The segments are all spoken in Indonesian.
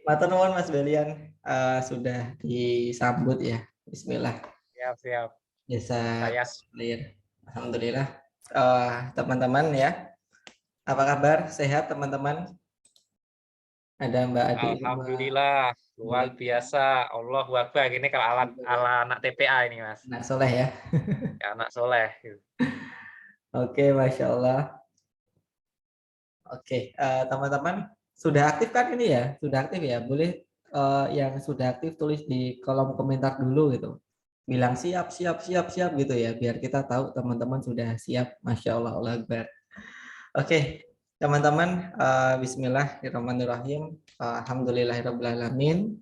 Matur nuwun Mas Belian, sudah disambut ya. Bismillah. Siap, siap. Bisa Saya clear. Alhamdulillah. Teman-teman ya, apa kabar? Sehat teman-teman? Ada Mbak Adi di rumah. alhamdulillah luar Alhamdulillah. biasa. Allahu Akbar. Ini kalau ala anak TPA ini, Mas. Nah, soleh ya. Ya, anak soleh. Gitu. Oke, Masya Allah. Oke, teman-teman sudah aktif kan ini ya? Sudah aktif ya? Boleh yang sudah aktif tulis di kolom komentar dulu gitu. Bilang siap, siap, siap, siap gitu ya, biar kita tahu teman-teman sudah siap. Masya Allah, Allah Akbar. Oke, teman-teman, Bismillahirrahmanirrahim. Alhamdulillahirrahmanirrahim.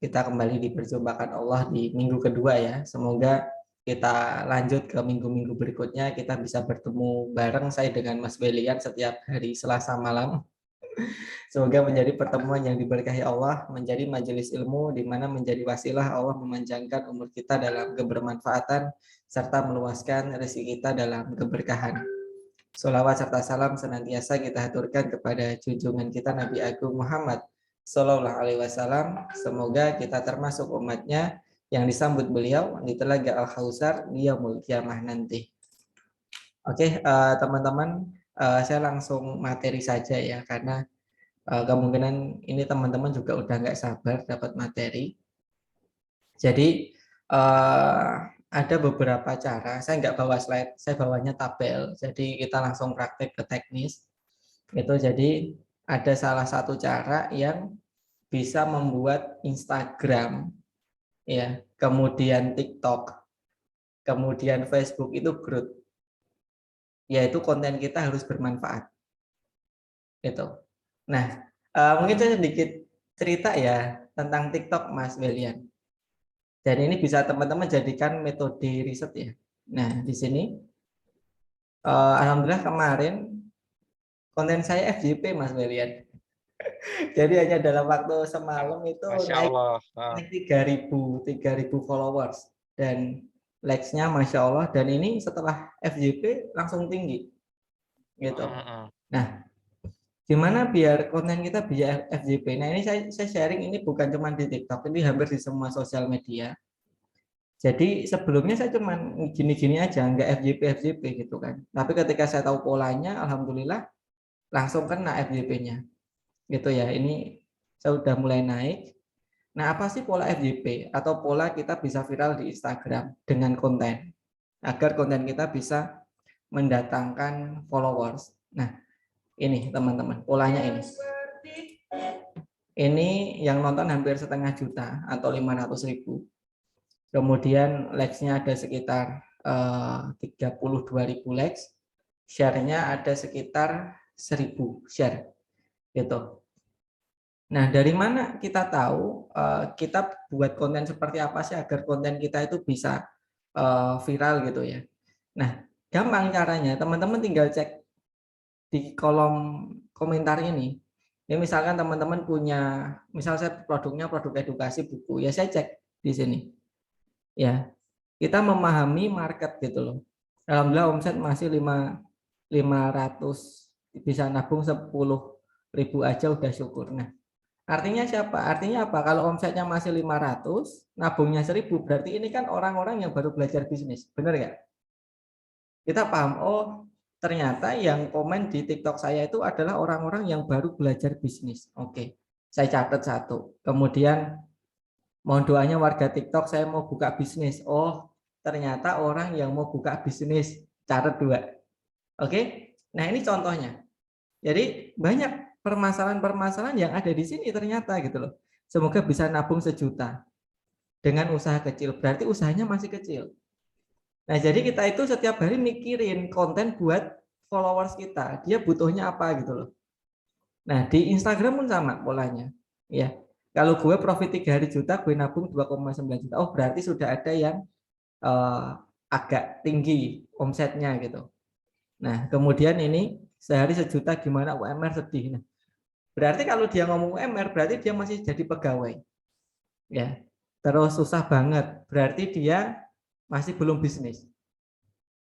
Kita kembali diperjumpakan Allah di minggu kedua ya. Semoga kita lanjut ke minggu-minggu berikutnya. Kita bisa bertemu bareng saya dengan Mas Belian setiap hari Selasa malam. Semoga menjadi pertemuan yang diberkahi Allah, menjadi majelis ilmu di mana menjadi wasilah Allah memanjangkan umur kita dalam kebermanfaatan serta meluaskan rezeki kita dalam keberkahan. Sholawat serta salam senantiasa kita haturkan kepada junjungan kita Nabi Agung Muhammad Sallallahu Alaihi Wasallam. Semoga kita termasuk umatnya yang disambut beliau di Telaga Al-Kausar di Yaumul Kiamah nanti. Oke, teman-teman, saya langsung materi saja ya, karena kemungkinan ini teman-teman juga udah nggak sabar dapat materi. Jadi ada beberapa cara. Saya nggak bawa slide, saya bawanya tabel. Jadi kita langsung praktek ke teknis. Itu jadi ada salah satu cara yang bisa membuat Instagram, ya, kemudian TikTok, kemudian Facebook itu growth. Yaitu konten kita harus bermanfaat. Itu. Nah, mungkin saya sedikit cerita ya tentang TikTok, Mas Belian. Dan ini bisa teman-teman jadikan metode riset ya. Nah, di sini alhamdulillah kemarin konten saya FYP Mas Belian. Jadi hanya dalam waktu semalam itu Masya naik Allah. naik 3.000 followers dan likes-nya Masya Allah, dan ini setelah FYP langsung tinggi gitu. Nah, gimana biar konten kita bisa FYP? Nah, ini saya sharing ini bukan cuma di TikTok, ini hampir di semua sosial media. Jadi sebelumnya saya cuman gini-gini aja, nggak FYP gitu kan. Tapi ketika saya tahu polanya, alhamdulillah langsung kena FYP-nya. Gitu ya. Ini saya udah mulai naik. Nah, apa sih pola FYP atau pola kita bisa viral di Instagram dengan konten agar konten kita bisa mendatangkan followers. Nah, ini teman-teman, polanya ini. Ini yang nonton hampir 500.000 atau 500.000. Kemudian likes-nya ada sekitar 32.000 likes, share-nya ada sekitar 1.000 share gitu. Nah, dari mana kita tahu kita buat konten seperti apa sih agar konten kita itu bisa viral gitu ya. Nah, gampang caranya, teman-teman tinggal cek di kolom komentar ini. Ini misalkan teman-teman punya, misal saya produknya produk edukasi buku, ya saya cek di sini. Ya, kita memahami market gitu loh. Alhamdulillah omset masih 500, bisa nabung 10.000 aja udah syukur. Nah, artinya siapa? Artinya apa? Kalau omsetnya masih 500, nabungnya 1.000, berarti ini kan orang-orang yang baru belajar bisnis. Benar nggak? Kita paham, oh ternyata yang komen di TikTok saya itu adalah orang-orang yang baru belajar bisnis. Oke, saya catat satu. Kemudian mohon doanya warga TikTok, saya mau buka bisnis. Oh, ternyata orang yang mau buka bisnis. Catat 2. Oke, nah ini contohnya. Jadi banyak permasalahan-permasalahan yang ada di sini ternyata gitu loh. Semoga bisa nabung 1 juta dengan usaha kecil. Berarti usahanya masih kecil. Nah, jadi kita itu setiap hari mikirin konten buat followers kita. Dia butuhnya apa gitu loh. Nah, di Instagram pun sama polanya. Ya, kalau gue profit 3 juta, gue nabung 2,9 juta. Oh, berarti sudah ada yang agak tinggi omsetnya gitu. Nah, kemudian ini sehari 1 juta gimana UMR sedih. Nah, berarti kalau dia ngomong UMR, berarti dia masih jadi pegawai. Ya, terus susah banget. Berarti dia masih belum bisnis.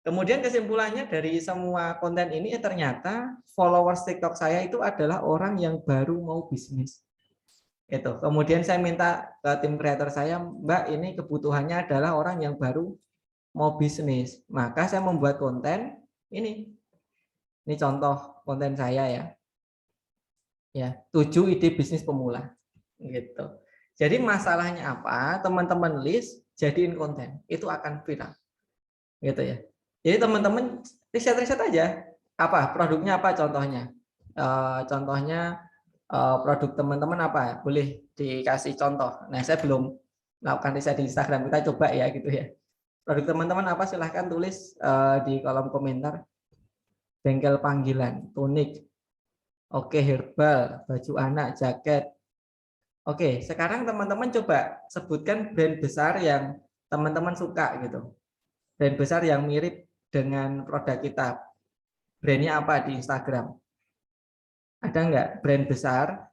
Kemudian kesimpulannya dari semua konten ini ternyata followers TikTok saya itu adalah orang yang baru mau bisnis. Itu. Kemudian saya minta ke tim kreator saya, Mbak, ini kebutuhannya adalah orang yang baru mau bisnis. Maka saya membuat konten ini. Ini contoh konten saya ya. Ya, 7 ide bisnis pemula. Gitu. Jadi masalahnya apa? Teman-teman list, jadiin konten. Itu akan viral. Gitu ya. Jadi teman-teman riset-riset aja. Apa? Produknya apa contohnya? Contohnya produk teman-teman apa? Boleh dikasih contoh. Nah, saya belum melakukan riset di Instagram. Kita coba ya gitu ya. Produk teman-teman apa? Silahkan tulis di kolom komentar. Bengkel panggilan, tunik, oke, herbal, baju anak, jaket. Oke, sekarang teman-teman coba sebutkan brand besar yang teman-teman suka gitu. Brand besar yang mirip dengan produk kita. Brandnya apa di Instagram? Ada nggak brand besar?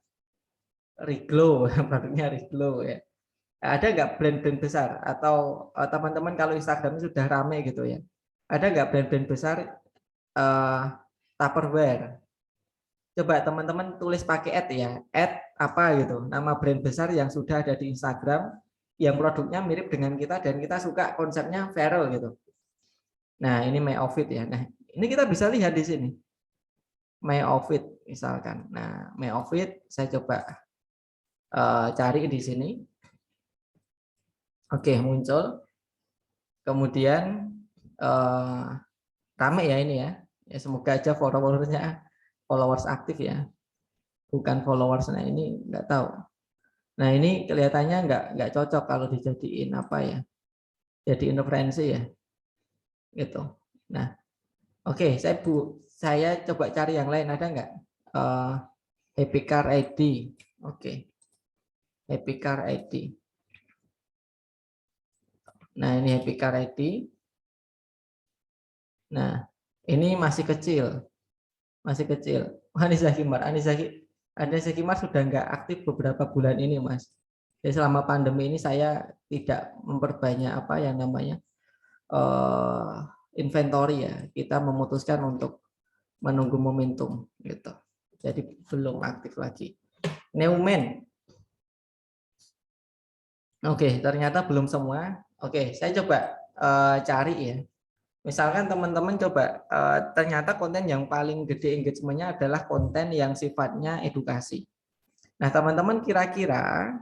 Riglo, produknya Riglo ya. Ada nggak brand-brand besar? Atau teman-teman kalau Instagram sudah rame gitu ya. Ada nggak brand-brand besar Tupperware? Coba teman-teman tulis pakai ad apa gitu, nama brand besar yang sudah ada di Instagram, yang produknya mirip dengan kita dan kita suka konsepnya viral gitu. Nah ini My Outfit ya. Nah ini kita bisa lihat di sini, My Outfit misalkan. Nah My Outfit saya coba cari di sini. Oke muncul. Kemudian rame ya ini ya. Ya semoga aja followers aktif ya. Bukan followers. Nah ini nggak tahu. Nah ini kelihatannya nggak cocok kalau dijadiin apa ya, jadi referensi ya, gitu. Nah, oke, saya coba cari yang lain ada nggak? Happy Car ID, oke, Happy Car ID. Nah ini Happy Car ID. Nah ini masih kecil, masih kecil. Anissa Kimar sudah nggak aktif beberapa bulan ini, Mas. Jadi selama pandemi ini saya tidak memperbanyak apa yang namanya inventory ya. Kita memutuskan untuk menunggu momentum gitu. Jadi belum aktif lagi. Neumen. Oke, ternyata belum semua. Oke, saya coba cari ya. Misalkan teman-teman coba ternyata konten yang paling gede engagementnya adalah konten yang sifatnya edukasi. Nah, teman-teman kira-kira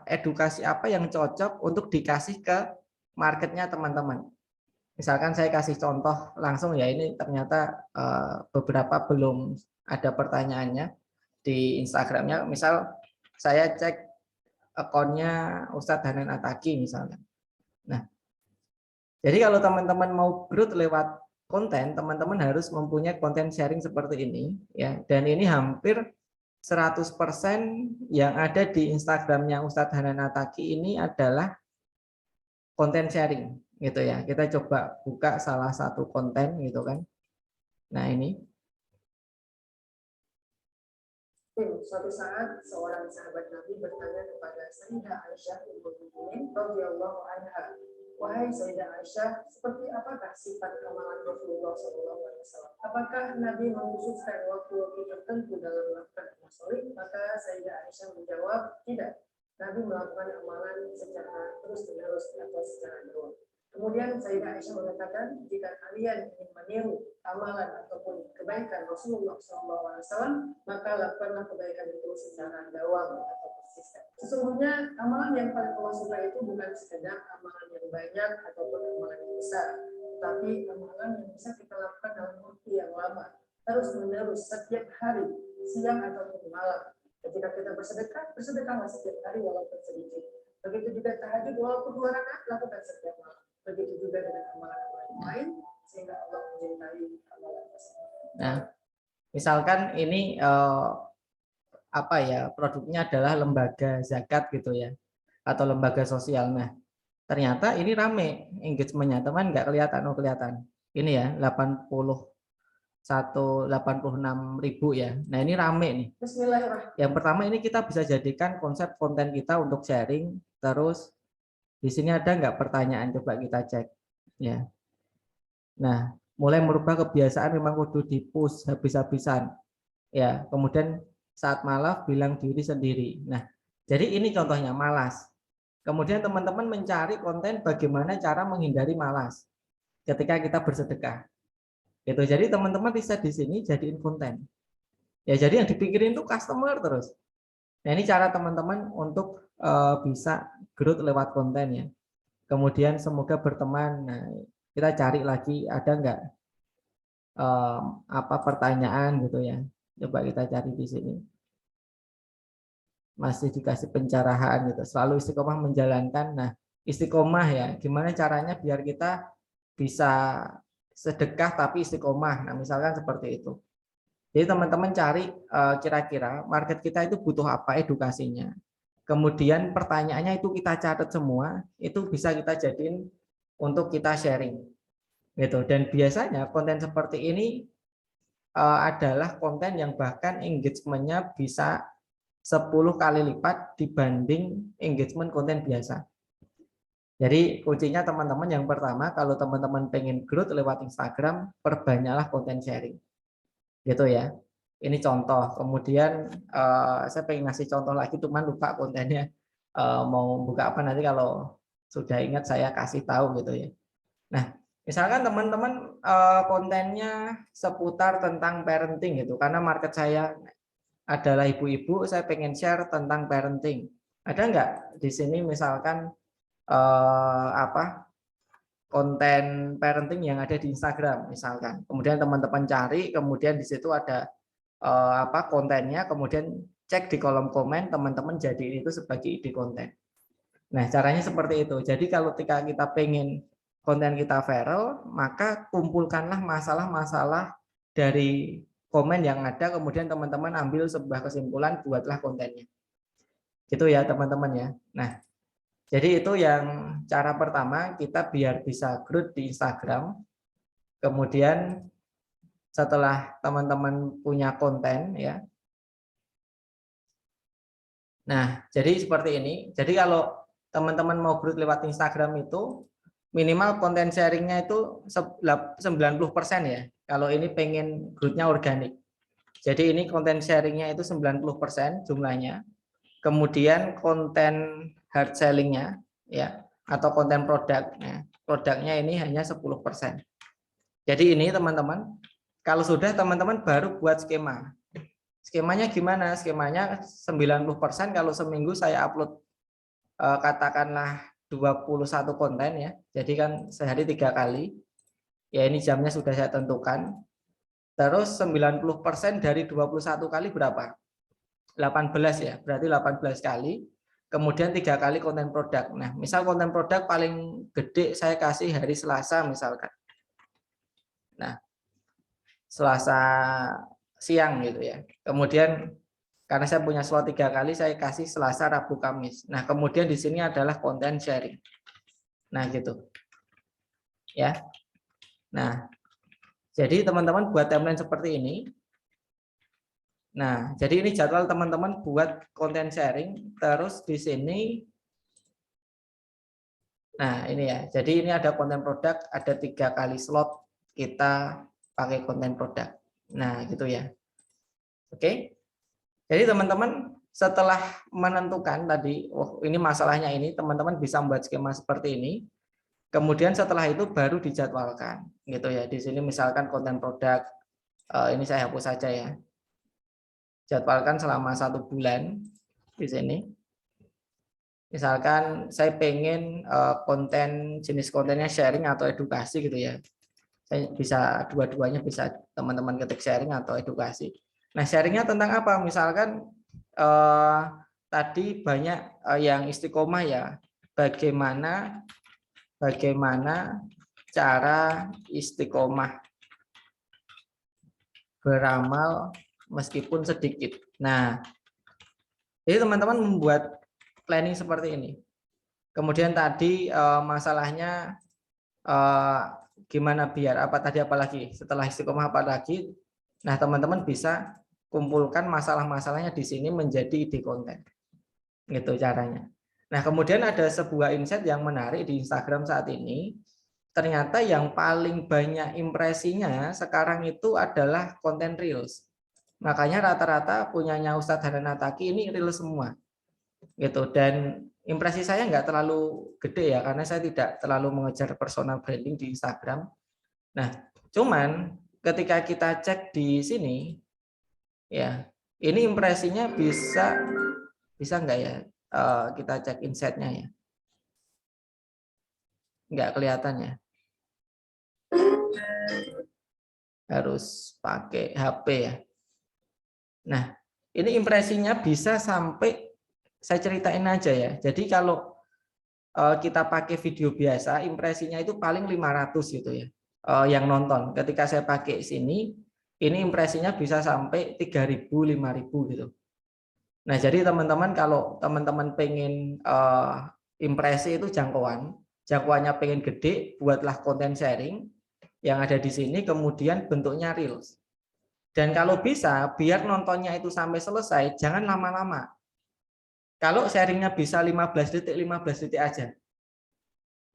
edukasi apa yang cocok untuk dikasih ke marketnya teman-teman? Misalkan saya kasih contoh langsung ya, ini ternyata beberapa belum ada pertanyaannya di Instagramnya. Misal saya cek akunnya Ustadz Hanan Ataki misalnya. Nah, jadi kalau teman-teman mau growth lewat konten, teman-teman harus mempunyai konten sharing seperti ini ya. Dan ini hampir 100% yang ada di Instagramnya Ustadz Hanan Ataki ini adalah konten sharing gitu ya. Kita coba buka salah satu konten gitu kan. Nah ini. Suatu saat seorang sahabat Nabi bertanya kepada Sayyidah Aisyah Ummul Mukminin radhiyallahu anha, "Wahai Sayyidah Aisyah, seperti apakah sifat amalan Rasulullah SAW? Apakah Nabi mengkhususkan waktu-waktu tertentu dalam melakukan amal soleh?" Maka Sayyidah Aisyah menjawab, "Tidak. Nabi melakukan amalan secara terus-menerus atau secara doang." Kemudian Sayyidah Aisyah mengatakan, jika kalian ingin meniru amalan ataupun kebaikan Rasulullah SAW, maka lakukanlah kebaikan itu secara dawam atau persisten. Sesungguhnya amalan yang paling Allah suka itu bukan sekedar amalan yang banyak ataupun amalan yang besar, tapi amalan yang bisa kita lakukan dalam waktu yang lama, terus menerus setiap hari, siang ataupun malam. Ketika kita bersedekah, bersedekahlah setiap hari walaupun sedikit. Begitu juga tahajud walaupun 2 rakaat, lakukan setiap malam. Begitu juga dengan amalan-amalan lain, sehingga Allah mencintai amalan tersebut. Nah, misalkan ini apa ya, produknya adalah lembaga zakat gitu ya, atau lembaga sosial. Nah, ternyata ini rame engagementnya, teman nggak kelihatan, kelihatan. Ini ya 86.000 ya. Nah ini rame nih. Yang pertama ini kita bisa jadikan konsep konten kita untuk sharing. Terus di sini ada nggak pertanyaan, coba kita cek ya. Nah mulai merubah kebiasaan memang kudu di push habis-habisan ya. Kemudian saat malas bilang diri sendiri. Nah, jadi ini contohnya malas. Kemudian teman-teman mencari konten bagaimana cara menghindari malas ketika kita bersedekah. Gitu. Jadi teman-teman bisa di sini jadiin konten. Ya, jadi yang dipikirin itu customer terus. Nah, ini cara teman-teman untuk bisa growth lewat konten ya. Kemudian semoga berteman. Nah, kita cari lagi ada nggak apa pertanyaan gitu ya. Coba kita cari di sini. Masih dikasih pencerahan gitu. Selalu istiqomah menjalankan. Nah, istiqomah ya. Gimana caranya biar kita bisa sedekah tapi istiqomah. Nah, misalkan seperti itu. Jadi teman-teman cari kira-kira market kita itu butuh apa edukasinya. Kemudian pertanyaannya itu kita catat semua, itu bisa kita jadiin untuk kita sharing. Gitu. Dan biasanya konten seperti ini adalah konten yang bahkan engagement-nya bisa 10 kali lipat dibanding engagement konten biasa. Jadi kuncinya teman-teman yang pertama, kalau teman-teman pengen growth lewat Instagram, perbanyaklah konten sharing. Gitu ya. Ini contoh. Kemudian saya pengen ngasih contoh lagi, cuman lupa kontennya. Mau buka apa nanti kalau sudah ingat saya kasih tahu gitu ya. Nah, misalkan teman-teman kontennya seputar tentang parenting gitu, karena market saya adalah ibu-ibu, saya pengen share tentang parenting. Ada nggak di sini misalkan apa konten parenting yang ada di Instagram misalkan. Kemudian teman-teman cari, kemudian di situ ada apa kontennya, kemudian cek di kolom komen, teman-teman jadi itu sebagai ide konten. Nah, caranya seperti itu. Jadi kalau ketika kita pengen konten kita viral, maka kumpulkanlah masalah-masalah dari komen yang ada, kemudian teman-teman ambil sebuah kesimpulan, buatlah kontennya. Gitu ya teman-teman ya. Nah, jadi itu yang cara pertama kita biar bisa growth di Instagram. Kemudian setelah teman-teman punya konten ya. Nah, jadi seperti ini. Jadi kalau teman-teman mau growth lewat Instagram itu minimal konten sharingnya itu 90% ya. Kalau ini pengen growth-nya organik. Jadi ini konten sharingnya itu 90% jumlahnya. Kemudian konten hard sellingnya ya atau konten produknya. Produknya ini hanya 10%. Jadi ini teman-teman, kalau sudah teman-teman baru buat skema. Skemanya gimana? Skemanya 90% kalau seminggu saya upload katakanlah 21 konten ya. Jadi kan sehari 3 kali. Ya ini jamnya sudah saya tentukan. Terus 90% dari 21 kali berapa? 18 ya, berarti 18 kali. Kemudian 3 kali konten produk. Nah, misal konten produk paling gede saya kasih hari Selasa misalkan. Nah, Selasa siang gitu ya. Kemudian karena saya punya slot 3 kali, saya kasih Selasa, Rabu, Kamis. Nah, kemudian di sini adalah konten sharing. Nah, gitu. Ya. Nah, jadi teman-teman buat timeline seperti ini. Nah, jadi ini jadwal teman-teman buat konten sharing. Terus di sini, nah ini ya. Jadi ini ada konten produk, ada 3 kali slot kita pakai konten produk. Nah, gitu ya. Oke. Jadi teman-teman setelah menentukan tadi, oh ini masalahnya ini, teman-teman bisa membuat skema seperti ini. Kemudian setelah itu baru dijadwalkan, gitu ya. Di sini misalkan konten produk, ini saya hapus saja ya. Jadwalkan selama 1 bulan di sini. Misalkan saya pengen konten jenis kontennya sharing atau edukasi gitu ya. Saya bisa dua-duanya, bisa teman-teman ketik sharing atau edukasi. Nah, sharingnya tentang apa? Misalkan tadi banyak yang istiqomah ya. Bagaimana cara istiqomah beramal meskipun sedikit. Nah, jadi teman-teman membuat planning seperti ini. Kemudian tadi masalahnya gimana biar apa tadi, apalagi setelah istiqomah apa lagi. Nah, teman-teman bisa kumpulkan masalah-masalahnya di sini menjadi ide konten. Gitu caranya. Nah, kemudian ada sebuah insight yang menarik di Instagram saat ini. Ternyata yang paling banyak impresinya sekarang itu adalah konten reels. Makanya rata-rata punyanya Ustadz Hanan Attaqi ini real semua. Gitu. Dan impresi saya nggak terlalu gede ya, karena saya tidak terlalu mengejar personal branding di Instagram. Nah, cuman ketika kita cek di sini, ya, ini impresinya bisa nggak ya? Kita cek insight-nya ya. Nggak kelihatan ya. Harus pakai HP ya. Nah, ini impresinya bisa sampai, saya ceritain aja ya. Jadi kalau kita pakai video biasa, impresinya itu paling 500 gitu ya. Yang nonton. Ketika saya pakai sini, ini impresinya bisa sampai 3.000, 5.000 gitu. Nah, jadi teman-teman kalau teman-teman pengen impresi itu jangkauannya pengen gede, buatlah konten sharing yang ada di sini, kemudian bentuknya reels. Dan kalau bisa, biar nontonnya itu sampai selesai, jangan lama-lama. Kalau sharingnya bisa 15 detik aja.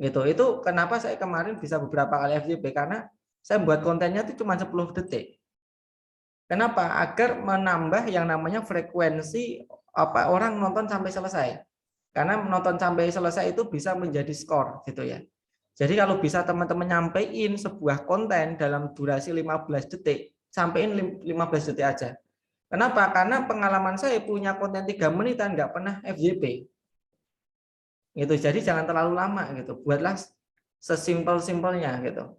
Gitu. Itu kenapa saya kemarin bisa beberapa kali FYP, karena saya buat kontennya itu cuma 10 detik. Kenapa? Agar menambah yang namanya frekuensi orang nonton sampai selesai. Karena menonton sampai selesai itu bisa menjadi skor gitu ya. Jadi kalau bisa teman-teman nyampein sebuah konten dalam durasi 15 detik, sampein 15 detik aja. Kenapa? Karena pengalaman saya punya konten 3 menitan nggak pernah FYP. Gitu. Jadi jangan terlalu lama gitu. Buatlah sesimpel-simpelnya gitu.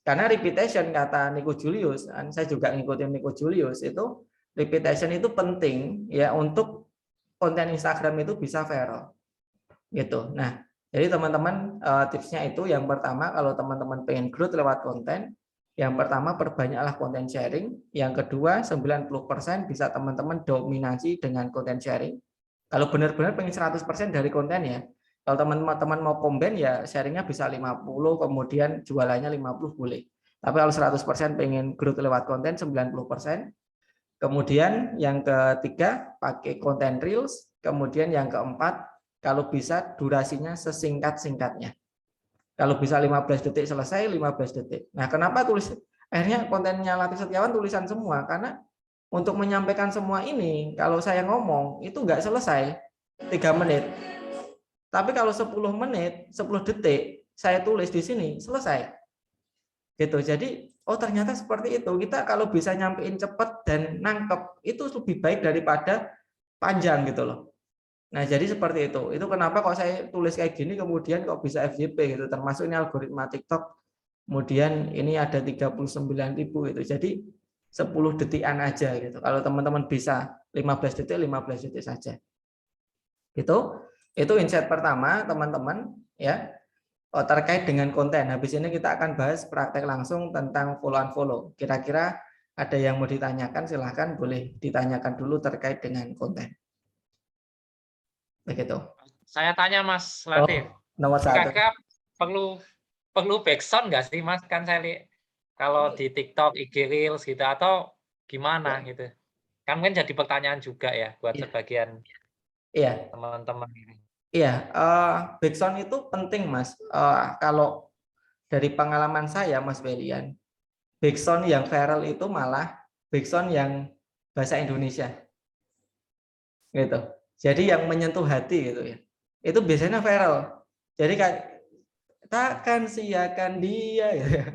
Karena repetition, kata Nico Julius, saya juga ngikutin Nico Julius, itu repetition itu penting ya untuk konten Instagram itu bisa viral. Gitu. Nah, jadi teman-teman tipsnya itu yang pertama, kalau teman-teman pengen growth lewat konten, yang pertama perbanyaklah konten sharing, yang kedua 90% bisa teman-teman dominasi dengan konten sharing. Kalau benar-benar pengen 100% dari konten ya. Kalau teman-teman mau combine ya sharingnya bisa 50, kemudian jualannya 50 boleh. Tapi kalau 100% pengen growth lewat konten 90%. Kemudian yang ketiga pakai konten reels. Kemudian yang keempat kalau bisa durasinya sesingkat-singkatnya. Kalau bisa 15 detik selesai, 15 detik. Nah, kenapa akhirnya kontennya Latif Setiawan tulisan semua? Karena untuk menyampaikan semua ini, kalau saya ngomong itu nggak selesai 3 menit. Tapi kalau 10 menit, 10 detik saya tulis di sini, selesai. Gitu. Jadi, oh ternyata seperti itu. Kita kalau bisa nyampein cepat dan nangkep, itu lebih baik daripada panjang gitu loh. Nah, jadi seperti itu. Itu kenapa kok saya tulis kayak gini kemudian kok bisa FYP gitu. Termasuk ini algoritma TikTok. Kemudian ini ada 39.000 gitu. Jadi 10 detikan aja gitu. Kalau teman-teman bisa 15 detik, 15 detik saja. Itu insight pertama, teman-teman ya. Terkait dengan konten. Habis ini kita akan bahas praktek langsung tentang follow unfollow. Kira-kira ada yang mau ditanyakan, silahkan boleh ditanyakan dulu terkait dengan konten. Begitu. Saya tanya Mas Latif. Nomor 1. Kira-kira perlu backsound nggak sih Mas? Kan saya lihat kalau di TikTok, IG Reels gitu atau gimana gitu. Kan jadi pertanyaan juga ya buat sebagian teman-teman ini. Iya, backsound itu penting Mas. Kalau dari pengalaman saya Mas Belian, backsound yang viral itu malah backsound yang bahasa Indonesia. Gitu. Jadi yang menyentuh hati gitu ya. Itu biasanya viral. Jadi kayak takkan siakan dia gitu ya.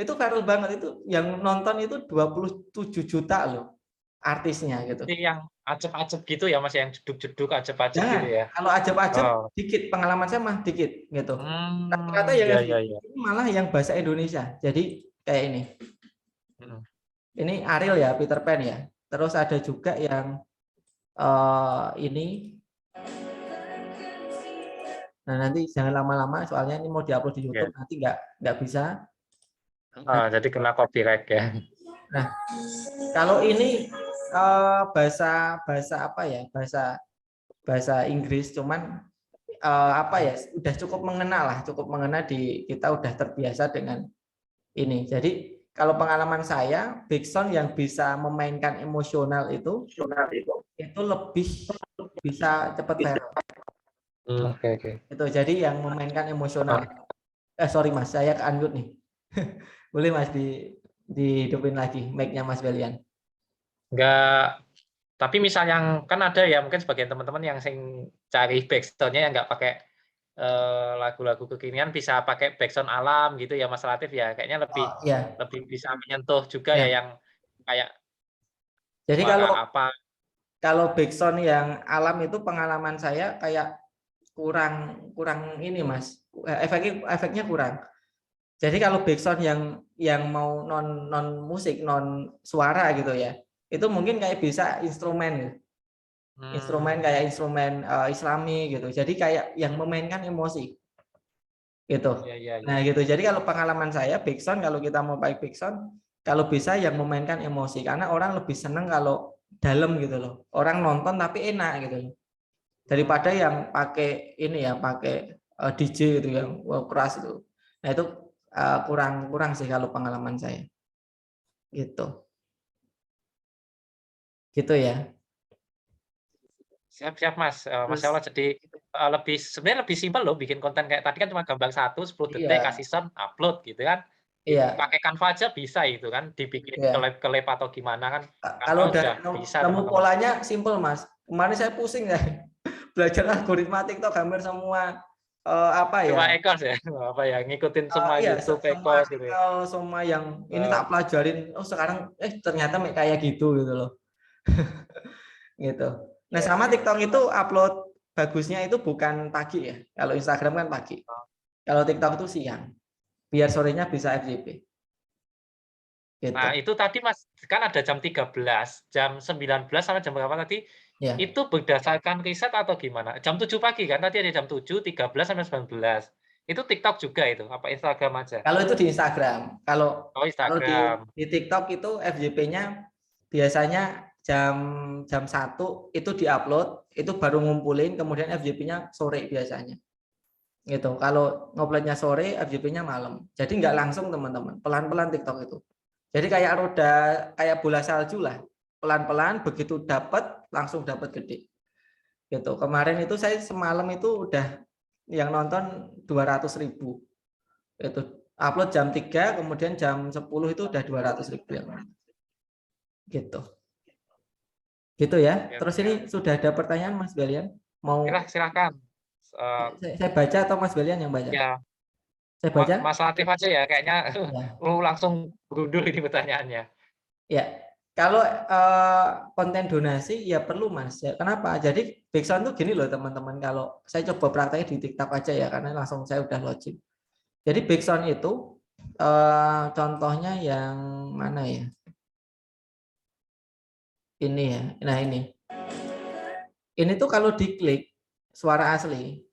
Itu viral banget, itu yang nonton itu 27 juta loh artisnya gitu. Yang acep-acep gitu ya Mas, yang jeduk-jeduk acep-acep gitu ya. Kalau acep-acep dikit, pengalaman saya mah dikit gitu. Rata-rata yang malah yang bahasa Indonesia. Jadi kayak ini. Ini Ariel ya, Peter Pan ya. Terus ada juga yang ini. Nah, nanti jangan lama-lama soalnya ini mau diupload di YouTube, nanti nggak bisa. Jadi kena copyright ya. Nah, kalau ini bahasa apa ya, bahasa Inggris, cuman apa ya, udah cukup mengena kita udah terbiasa dengan ini. Jadi kalau pengalaman saya, backsound yang bisa memainkan emosional itu lebih bisa cepat viral. Oke. Itu jadi yang memainkan emosional. Sorry Mas, saya ke-unmute nih. Boleh Mas dihidupin lagi mic-nya Mas Belian. Enggak. Tapi misal yang kan ada ya mungkin sebagian teman-teman yang sing cari backsound-nya yang nggak pakai lagu-lagu kekinian bisa pakai backsound alam gitu ya Mas Latif ya. Kayaknya lebih Oh iya, lebih bisa menyentuh juga ya ya. yang kayak Jadi suara kalau apa. backsound yang alam itu pengalaman saya kayak kurang kurang ini Mas. Efeknya kurang. Jadi kalau backsound yang mau non musik, non suara gitu ya. Itu mungkin kayak bisa instrumen kayak instrumen Islami gitu. Jadi kayak yang memainkan emosi gitu. Ya, ya, Nah, ya. gitu. Jadi kalau pengalaman saya backsound kalau kita mau pakai backsound kalau bisa yang memainkan emosi karena orang lebih seneng kalau dalam gitu loh. Orang nonton tapi enak gitu loh. Daripada yang pakai ini ya, pakai DJ gitu yang keras itu. Nah, itu kurang sih kalau pengalaman saya. Gitu. Gitu ya. Siap-siap Mas. Masya Terus Allah jadi sebenarnya lebih simpel loh bikin konten kayak tadi kan cuma gambar 10 detik iya, kasih sound upload gitu kan. iya, Pakai Canva aja bisa itu kan dibikin iya. kelep atau gimana kan. Canva Kalau udah udah bisa nemu teman-teman. polanya simple Mas. Kemarin saya pusing ya. Belajar algoritma TikTok hampir semua apa ya? Cuma Ekos ya, apa ya ngikutin semua Iya, YouTube semua Ekos gitu ya. artikel, semua yang ini tak pelajarin. Oh, sekarang ternyata kayak gitu gitu loh. Gitu. Nah, Iya, sama iya. TikTok itu upload bagusnya itu bukan pagi ya. Kalau Instagram kan pagi. Kalau TikTok itu siang. Biar sorenya bisa FYP. Gitu. Nah, itu tadi Mas, kan ada jam 13, jam 19 sama jam berapa tadi? Ya. Itu berdasarkan riset atau gimana? Jam 7 pagi kan? Tadi ada jam 7, 13 sampai 19. Itu TikTok juga itu? Apa Instagram aja? Kalau itu di Instagram. Kalau Oh, kalau Instagram. di TikTok itu FYP-nya biasanya jam 1 itu diupload, itu baru ngumpulin, kemudian FYP-nya sore biasanya. Gitu. Kalau nguploadnya sore, FYP-nya malam. Jadi nggak langsung teman-teman, pelan-pelan TikTok itu. Jadi kayak roda, kayak bola salju lah. Pelan-pelan, begitu dapat, langsung dapat gede. Gitu. Kemarin itu saya semalam itu udah yang nonton 200.000. Itu upload jam 3, kemudian jam 10 itu udah 200.000 yang nonton. Gitu. Gitu ya. Ya, Terus ini sudah ada pertanyaan Mas Belian? Mau silakan. saya baca atau Mas Belian yang baca? Ya, Saya baca? Mas Latif aja ya, kayaknya Ya. langsung berundur ini pertanyaannya. Ya, kalau konten donasi ya perlu Mas. Ya, kenapa? Jadi backsound tuh gini loh teman-teman. Kalau saya coba prakteknya di TikTok aja ya, karena langsung saya udah login. Jadi backsound itu contohnya yang mana ya? Ini ya. Nah ini. Ini tuh kalau diklik suara asli,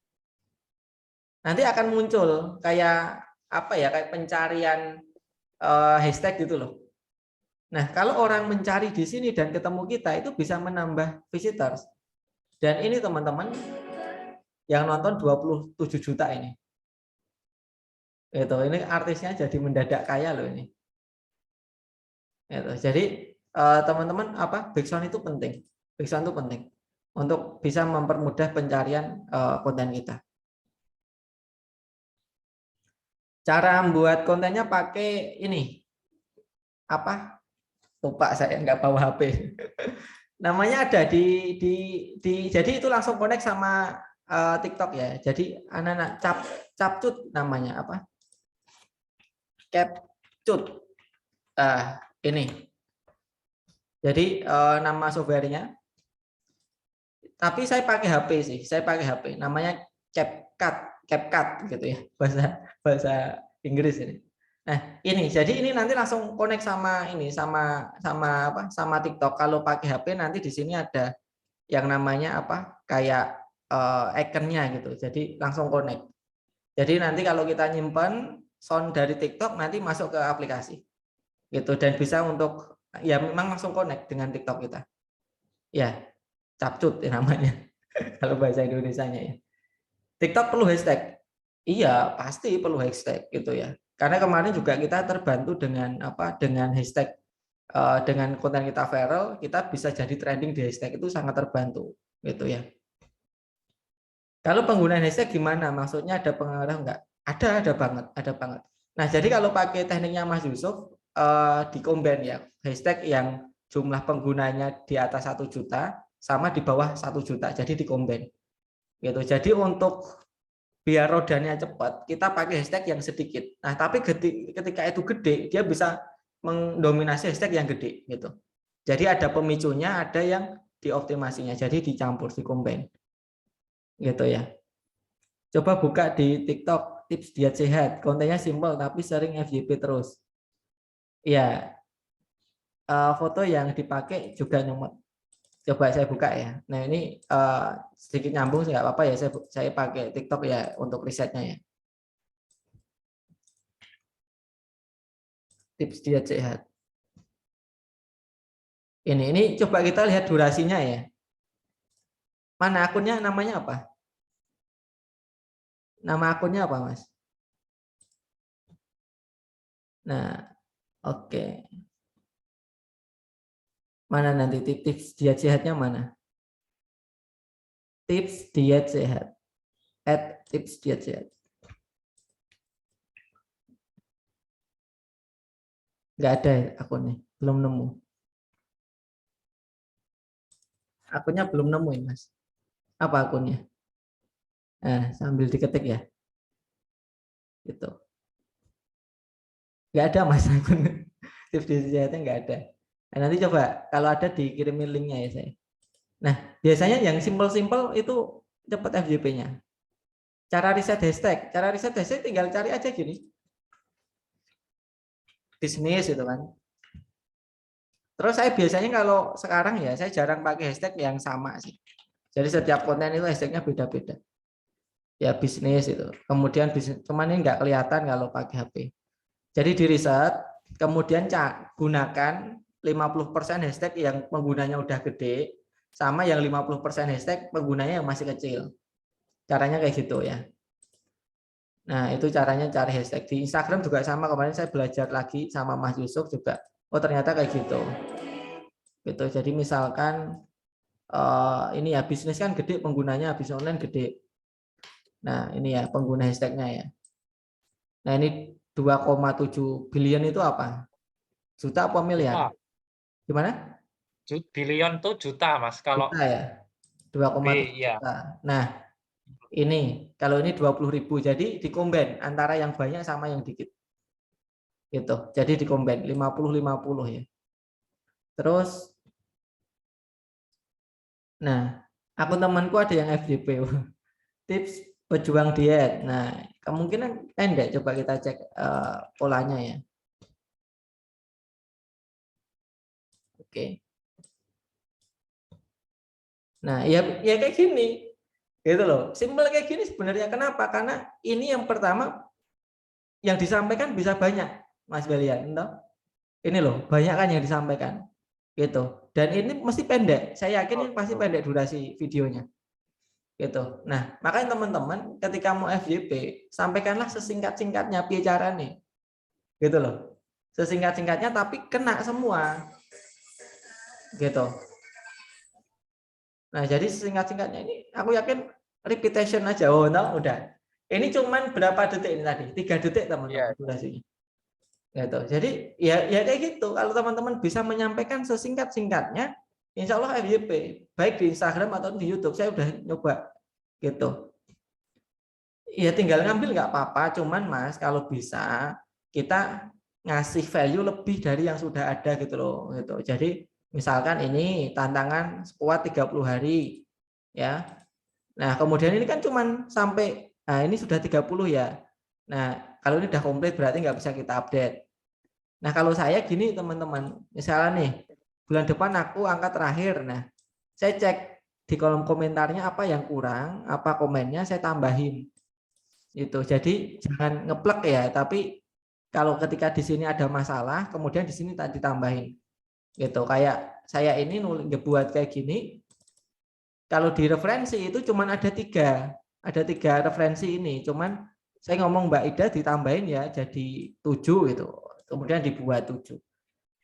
nanti akan muncul kayak apa ya? Kayak pencarian hashtag gitu loh. Nah, kalau orang mencari di sini dan ketemu kita itu bisa menambah visitors. Dan ini teman-teman yang nonton 27 juta ini. Ini artisnya jadi mendadak kaya loh ini. Jadi teman-teman backsound itu penting. Backsound itu penting untuk bisa mempermudah pencarian konten kita. Cara membuat kontennya pakai ini. Lupa saya nggak bawa HP. Namanya ada di jadi itu langsung connect sama TikTok ya. Jadi anak-anak capcut namanya apa? Capcut. Ini. Jadi nama softwarenya. Tapi saya pakai HP sih. Saya pakai HP. Namanya CapCut gitu ya. Bahasa Inggris ini. Nah, jadi ini nanti langsung connect sama ini sama TikTok. Kalau pakai HP nanti di sini ada yang namanya kayak ikonnya gitu. Jadi langsung connect. Jadi nanti kalau kita nyimpan sound dari TikTok nanti masuk ke aplikasi. Gitu dan bisa untuk ya memang langsung connect dengan TikTok kita. Ya, capcut ya namanya. Kalau bahasa Indonesianya ya. TikTok perlu hashtag. Iya, pasti perlu hashtag gitu ya. Karena kemarin juga kita terbantu dengan dengan hashtag dengan konten kita viral, kita bisa jadi trending di hashtag itu sangat terbantu gitu ya. Kalau penggunaan hashtag gimana? Maksudnya ada pengaruh enggak? Ada banget. Nah, jadi kalau pakai tekniknya Mas Yusuf di combine ya, hashtag yang jumlah penggunanya di atas 1 juta sama di bawah 1 juta. Jadi di-combine. Gitu. Jadi untuk biar rodanya cepat, kita pakai hashtag yang sedikit. Nah, tapi ketika itu gede, dia bisa mendominasi hashtag yang gede gitu. Jadi ada pemicunya, ada yang dioptimasinya. Jadi dicampur, di-combine. Gitu ya. Coba buka di TikTok tips diet sehat. Kontennya simpel tapi sering FYP terus. Ya, foto yang dipakai juga nyomot. Coba saya buka ya. Nah ini sedikit nyambung nggak apa-apa ya. Saya pakai TikTok ya untuk risetnya ya. Tips diet sehat. Ini coba kita lihat durasinya ya. Mana akunnya, namanya apa? Nama akunnya apa, Mas? Nah, oke. Mana nanti tips diet sehatnya mana? Tips diet sehat. @tips diet sehat. Nggak ada akunnya, belum nemu. Akunnya belum nemuin, Mas. Apa akunnya? Nah, sambil diketik ya. Gitu. Nggak ada, Mas, akun. Tips diet sehatnya nggak ada. Nah, nanti coba kalau ada dikirimin linknya ya saya. Nah, biasanya yang simpel-simpel itu cepat FYP-nya. Cara riset hashtag tinggal cari aja gini. Bisnis itu kan. Terus saya biasanya kalau sekarang ya saya jarang pakai hashtag yang sama sih. Jadi setiap konten itu hashtagnya beda-beda. Ya bisnis itu. Kemudian bisnis, cuman ini nggak kelihatan kalau pakai HP. Jadi di riset, kemudian gunakan 50% hashtag yang penggunanya udah gede, sama yang 50% hashtag penggunanya yang masih kecil. Caranya kayak gitu ya. Nah, itu caranya cari hashtag. Di Instagram juga sama, kemarin saya belajar lagi sama Mas Yusuf juga. Oh, ternyata kayak gitu. Gitu. Jadi misalkan ini ya bisnis kan gede penggunanya, bisnis online gede. Nah, ini ya pengguna hashtagnya ya. Nah, ini 2,7 billion itu apa? Juta apa miliar? Gimana? Billion tuh juta, Mas. Kalau Juta ya. 2,7 ya. juta. Nah, ini kalau ini 20.000. Jadi dikomben antara yang banyak sama yang dikit. Gitu. Jadi dikomben 50-50 ya. Terus nah, akun temanku ada yang FYP. Tips pejuang diet. Nah, kemungkinan pendek. Coba kita cek polanya ya. Oke. Nah, ya kayak gini. Gitu loh. Simpel kayak gini sebenarnya. Kenapa? Karena ini yang pertama yang disampaikan bisa banyak, Mas Belian. Ini loh, banyak kan yang disampaikan. Gitu. Dan ini mesti pendek. Saya yakin ini pasti pendek durasi videonya. Gitu. Nah, makanya teman-teman ketika mau FYP, sampaikanlah sesingkat-singkatnya bicara nih. Gitu loh. Sesingkat-singkatnya tapi kena semua. Gitu. Nah, jadi sesingkat-singkatnya ini aku yakin repetition aja. Oh, no, udah. Ini cuman berapa detik ini tadi? 3 detik teman-teman durasinya. Gitu. Jadi ya kayak gitu. Kalau teman-teman bisa menyampaikan sesingkat-singkatnya, insya Allah FYP baik di Instagram atau di YouTube. Saya udah nyoba gitu. Ya tinggal ngambil nggak apa-apa. Cuman Mas kalau bisa kita ngasih value lebih dari yang sudah ada gitu loh. Gitu. Jadi misalkan ini tantangan squat 30 hari ya. Nah kemudian ini kan cuman sampai ini sudah 30 ya. Nah kalau ini udah komplit berarti nggak bisa kita update. Nah kalau saya gini teman-teman, misalnya nih bulan depan aku angka terakhir, nah saya cek di kolom komentarnya apa yang kurang, apa komennya saya tambahin, itu. Jadi jangan ngeplek ya, tapi kalau ketika di sini ada masalah, kemudian di sini tadi tambahin, gitu. Kayak saya ini buat kayak gini, kalau di referensi itu cuman ada tiga referensi ini, cuman saya ngomong Mbak Ida ditambahin ya jadi 7 gitu. Kemudian dibuat 7.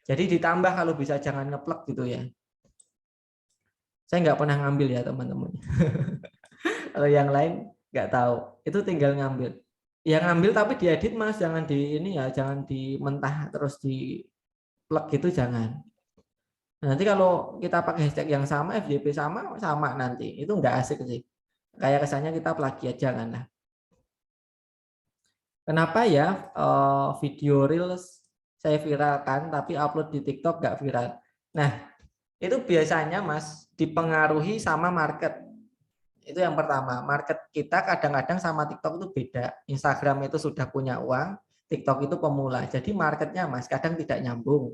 Jadi ditambah kalau bisa jangan ngeplek gitu ya. Saya nggak pernah ngambil ya teman-teman. Kalau yang lain nggak tahu. Itu tinggal ngambil. Yang ngambil tapi diedit Mas, jangan di ini ya, jangan di mentah terus di plek gitu jangan. Nanti kalau kita pakai hashtag yang sama, FYP sama nanti. Itu nggak asik sih. Kayak kesannya kita plagiat, janganlah. Kenapa ya video reels saya viralkan tapi upload di TikTok nggak viral? Nah, itu biasanya Mas dipengaruhi sama market. Itu yang pertama, market kita kadang-kadang sama TikTok itu beda. Instagram itu sudah punya uang, TikTok itu pemula. Jadi marketnya Mas kadang tidak nyambung.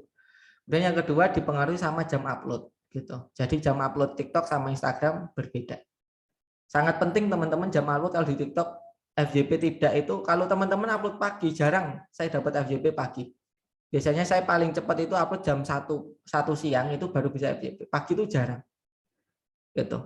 Dan yang kedua dipengaruhi sama jam upload gitu. Jadi jam upload TikTok sama Instagram berbeda. Sangat penting teman-teman jam upload kalau di TikTok FYP tidak itu kalau teman-teman upload pagi jarang saya dapat FYP pagi. Biasanya saya paling cepat itu upload jam 1 siang itu baru bisa FYP. Pagi itu jarang. Gitu.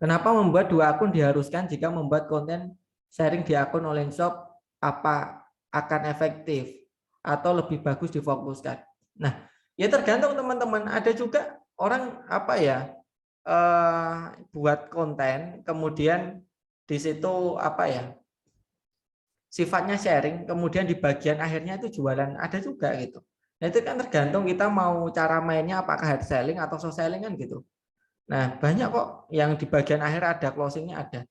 Kenapa membuat 2 akun diharuskan jika membuat konten sharing di akun online shop apa akan efektif atau lebih bagus difokuskan? Nah, ya tergantung teman-teman. Ada juga orang apa ya buat konten, kemudian di situ apa ya sifatnya sharing, kemudian di bagian akhirnya itu jualan. Ada juga gitu. Nah itu kan tergantung kita mau cara mainnya apakah hard selling atau soft selling kan gitu. Nah banyak kok yang di bagian akhir ada closingnya ada.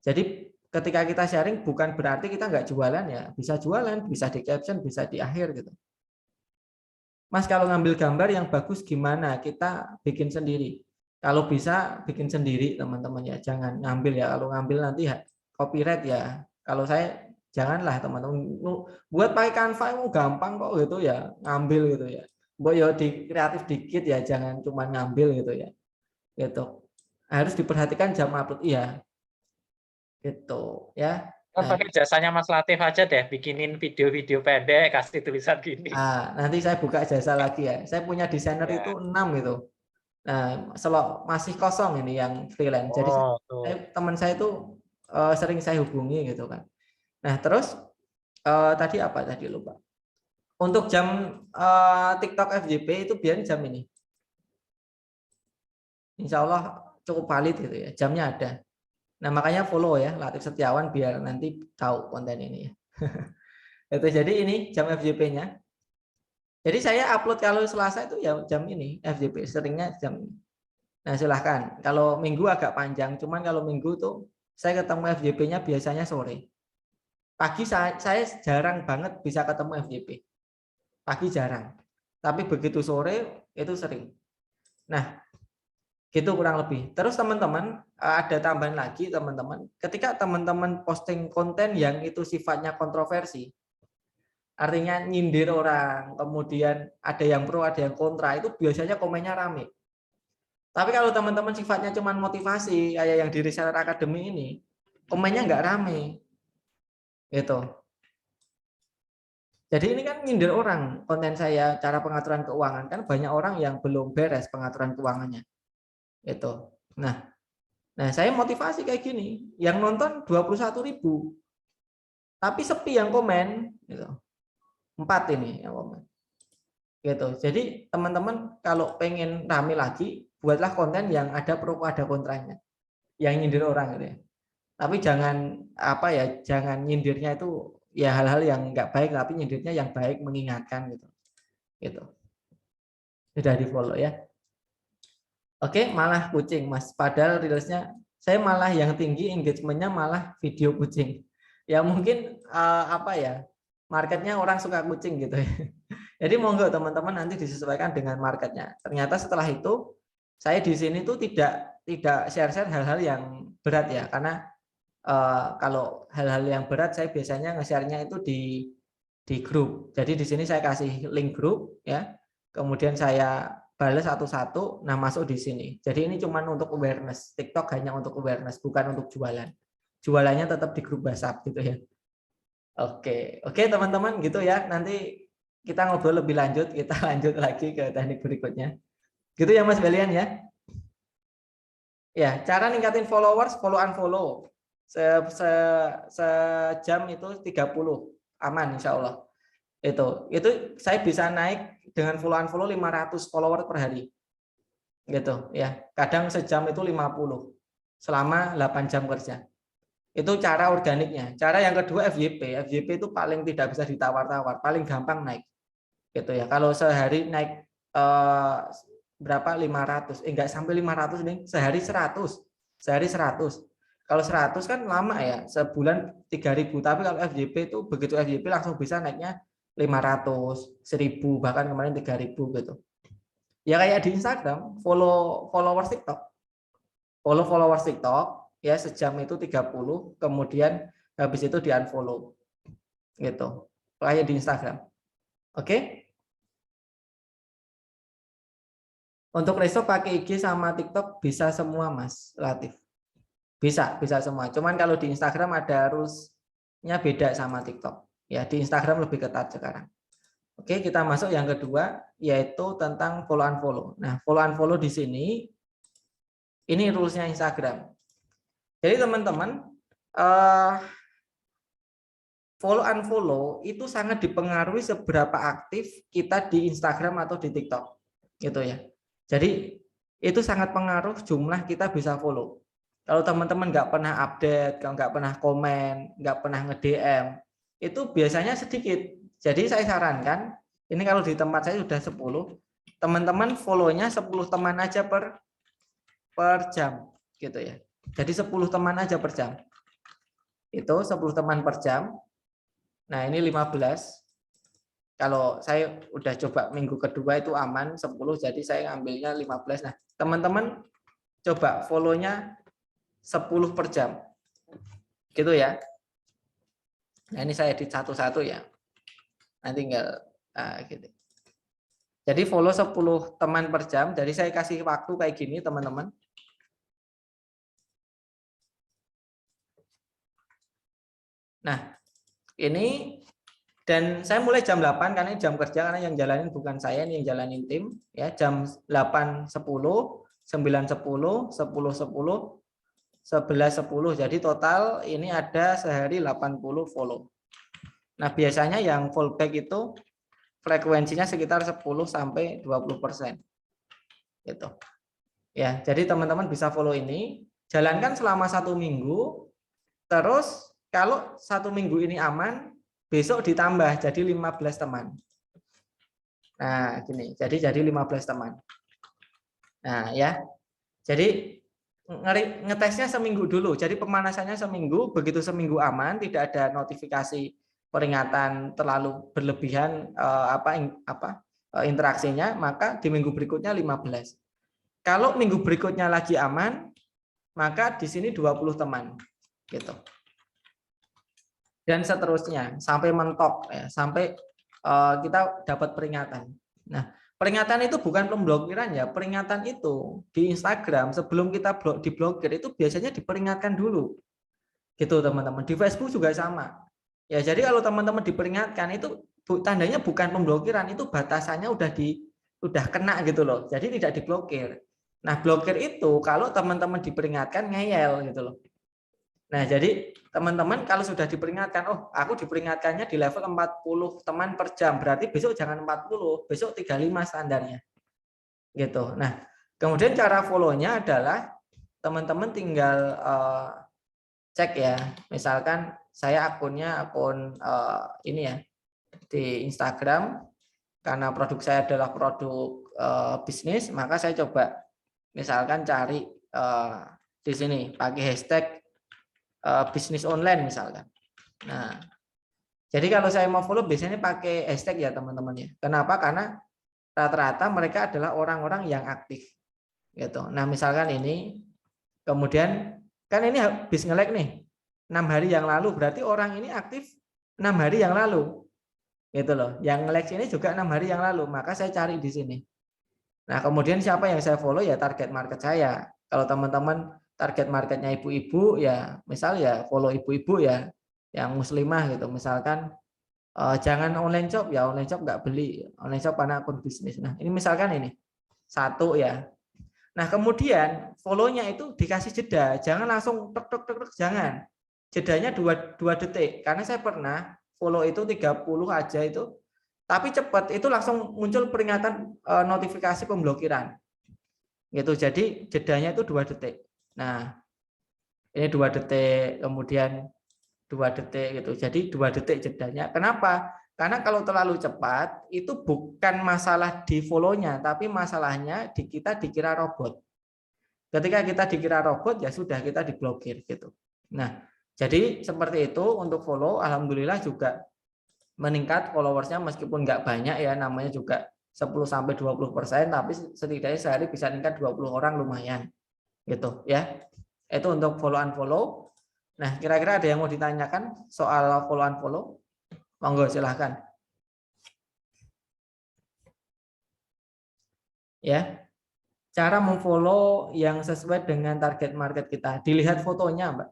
Jadi ketika kita sharing bukan berarti kita nggak jualan ya, bisa jualan, bisa di caption, bisa di akhir gitu. Mas kalau ngambil gambar yang bagus gimana? Kita bikin sendiri. Kalau bisa bikin sendiri teman-teman ya, jangan ngambil ya. Kalau ngambil nanti copyright ya. Kalau saya janganlah teman-teman. Buat pakai Canva itu gampang kok gitu ya, ngambil gitu ya. Mbok ya di kreatif dikit ya, jangan cuma ngambil gitu ya. Gitu. Harus diperhatikan jam upload iya. Gitu ya. Kan pakai jasanya Mas Latif aja deh, bikinin video-video pendek, kasih tulisan gini. Nanti saya buka jasa lagi ya. Saya punya desainer Ya. itu 6 itu. Nah, masih kosong ini yang freelance. Jadi teman saya itu sering saya hubungi gitu kan. Nah, terus tadi apa tadi lupa. Untuk jam TikTok FYP itu biar jam ini. Insya Allah cukup valid gitu ya. Jamnya ada. Nah, makanya follow ya Latif Setiawan biar nanti tahu konten ini ya. Itu jadi ini jam FYP-nya. Jadi saya upload kalau Selasa itu ya jam ini FYP, seringnya jam ini. Nah silahkan, kalau minggu agak panjang, cuman kalau minggu tuh saya ketemu FYP-nya biasanya sore. Pagi saya jarang banget bisa ketemu FYP. Pagi jarang, tapi begitu sore itu sering. Nah gitu kurang lebih. Terus teman-teman ada tambahan lagi teman-teman. Ketika teman-teman posting konten yang itu sifatnya kontroversi, artinya nyindir orang, kemudian ada yang pro, ada yang kontra, itu biasanya komennya rame. Tapi kalau teman-teman sifatnya cuma motivasi, kayak yang di Reseller Academy ini, komennya nggak rame. Gitu. Jadi ini kan nyindir orang, konten saya, cara pengaturan keuangan. Kan banyak orang yang belum beres pengaturan keuangannya. Itu. Nah, saya motivasi kayak gini. Yang nonton 21.000. Tapi sepi yang komen. Gitu. 4 ini yang komen. Gitu. Jadi teman-teman kalau pengen rame lagi, buatlah konten yang ada pro ada kontranya. Yang nyindir orang gitu ya. Tapi jangan apa ya, jangan nyindirnya itu ya hal-hal yang nggak baik, tapi nyindirnya yang baik, mengingatkan gitu. Gitu. Sudah di follow ya. Oke, malah kucing Mas. Padahal reelsnya saya malah yang tinggi engagementnya malah video kucing. Ya mungkin apa ya, marketnya orang suka kucing gitu ya. Jadi monggo teman-teman nanti disesuaikan dengan marketnya. Ternyata setelah itu saya di sini tuh tidak share-share hal-hal yang berat ya, karena kalau hal-hal yang berat saya biasanya nge-share-nya itu di grup. Jadi di sini saya kasih link grup ya. Kemudian saya balas satu-satu, nah masuk di sini. Jadi ini cuma untuk awareness. TikTok hanya untuk awareness, bukan untuk jualan. Jualannya tetap di grup WhatsApp gitu ya. Oke teman-teman gitu ya. Nanti kita ngobrol lebih lanjut, kita lanjut lagi ke teknik berikutnya. Gitu ya Mas Belian ya. Ya, cara ningkatin followers, follow unfollow. Sejam itu 30 aman insya Allah. Itu saya bisa naik dengan follow unfollow 500 follower per hari. Gitu ya. Kadang sejam itu 50 selama 8 jam kerja. Itu cara organiknya. Cara yang kedua FYP. FYP itu paling tidak bisa ditawar-tawar, paling gampang naik. Gitu ya. Kalau sehari naik berapa 500, enggak sampai 500 nih, sehari 100. Sehari 100. Kalau 100 kan lama ya, sebulan 3.000, tapi kalau FYP itu begitu FYP langsung bisa naiknya 500, 1.000, bahkan kemarin 3.000 gitu. Ya kayak di Instagram, followers TikTok. Follow followers TikTok ya sejam itu 30, kemudian habis itu di-unfollow. Gitu. Kayak di Instagram. Oke? Untuk resto pakai IG sama TikTok bisa semua, Mas Latif. Bisa semua. Cuman kalau di Instagram ada rules-nya beda sama TikTok. Ya, di Instagram lebih ketat sekarang. Oke, kita masuk yang kedua, yaitu tentang follow unfollow. Nah, follow unfollow di sini, ini rules-nya Instagram. Jadi teman-teman, follow unfollow itu sangat dipengaruhi seberapa aktif kita di Instagram atau di TikTok, gitu ya. Jadi itu sangat pengaruh jumlah kita bisa follow. Kalau teman-teman nggak pernah update, kalau nggak pernah komen, nggak pernah nge-DM, itu biasanya sedikit. Jadi saya sarankan, ini kalau di tempat saya sudah 10, teman-teman follow-nya 10 teman aja per jam, gitu ya. Jadi 10 teman aja per jam. Itu 10 teman per jam. Nah, ini 15. Kalau saya udah coba minggu kedua itu aman 10, jadi saya ambilnya 15. Nah, teman-teman coba follow-nya 10 per jam. Gitu ya. Nah, ini saya edit satu-satu ya. Nanti tinggal gitu. Jadi follow 10 teman per jam. Jadi saya kasih waktu kayak gini, teman-teman. Nah, ini dan saya mulai jam 8 karena ini jam kerja, karena yang jalanin bukan saya, ini yang jalanin tim ya. Jam 8.10, 9.10, 10.10, 11.10. Jadi total ini ada sehari 80 follow. Nah, biasanya yang fallback itu frekuensinya sekitar 10 sampai 20%. Gitu. Ya, jadi teman-teman bisa follow ini, jalankan selama 1 minggu. Terus kalau 1 minggu ini aman, besok ditambah jadi 15 teman. Nah, gini. Jadi 15 teman. Nah, ya. Jadi ngetesnya seminggu dulu. Jadi pemanasannya seminggu, begitu seminggu aman, tidak ada notifikasi peringatan terlalu berlebihan interaksinya, maka di minggu berikutnya 15. Kalau minggu berikutnya lagi aman, maka di sini 20 teman gitu. Dan seterusnya sampai mentok ya, sampai kita dapat peringatan. Nah, peringatan itu bukan pemblokiran ya, peringatan itu di Instagram sebelum kita diblokir itu biasanya diperingatkan dulu. Gitu teman-teman. Di Facebook juga sama. Ya, jadi kalau teman-teman diperingatkan itu tandanya bukan pemblokiran, itu batasannya udah kena gitu loh. Jadi tidak diblokir. Nah, blokir itu kalau teman-teman diperingatkan ngeyel gitu loh. Nah, jadi teman-teman kalau sudah diperingatkan, oh aku diperingatkannya di level 40 teman per jam, berarti besok jangan 40, besok 35 standarnya. Gitu. Nah, kemudian cara follow-nya adalah teman-teman tinggal cek ya. Misalkan saya akun ini ya di Instagram, karena produk saya adalah produk bisnis, maka saya coba misalkan cari di sini pakai hashtag bisnis online misalkan. Nah, jadi kalau saya mau follow biasanya pakai hashtag ya teman-teman ya. Kenapa? Karena rata-rata mereka adalah orang-orang yang aktif gitu. Nah, misalkan ini, kemudian kan ini habis nge-like nih 6 hari yang lalu, berarti orang ini aktif 6 hari yang lalu gitu loh. Yang nge-like ini juga 6 hari yang lalu, maka saya cari di sini. Nah, kemudian siapa yang saya follow ya target market saya. Kalau teman-teman target marketnya ibu-ibu ya, misal ya follow ibu-ibu ya yang muslimah gitu. Misalkan jangan online shop ya, online shop nggak beli, online shop karena akun bisnis. Nah, ini misalkan ini satu ya. Nah, kemudian follow-nya itu dikasih jeda, jangan langsung tek, jangan. Jedanya 2 detik, karena saya pernah follow itu 30 aja itu, tapi cepat itu langsung muncul peringatan notifikasi pemblokiran. Gitu. Jadi jedanya itu 2 detik. Nah, ini 2 detik, kemudian 2 detik gitu. Jadi 2 detik jedanya. Kenapa? Karena kalau terlalu cepat itu bukan masalah di follow-nya, tapi masalahnya di kita dikira robot. Ketika kita dikira robot ya sudah kita diblokir gitu. Nah, jadi seperti itu untuk follow, alhamdulillah juga meningkat followersnya meskipun nggak banyak ya, namanya juga 10-20%, tapi setidaknya sehari bisa meningkat 20 orang lumayan gitu ya. Itu untuk follow unfollow. Nah, kira-kira ada yang mau ditanyakan soal follow unfollow? Monggo silahkan. Ya, cara memfollow yang sesuai dengan target market kita. Dilihat fotonya, Mbak.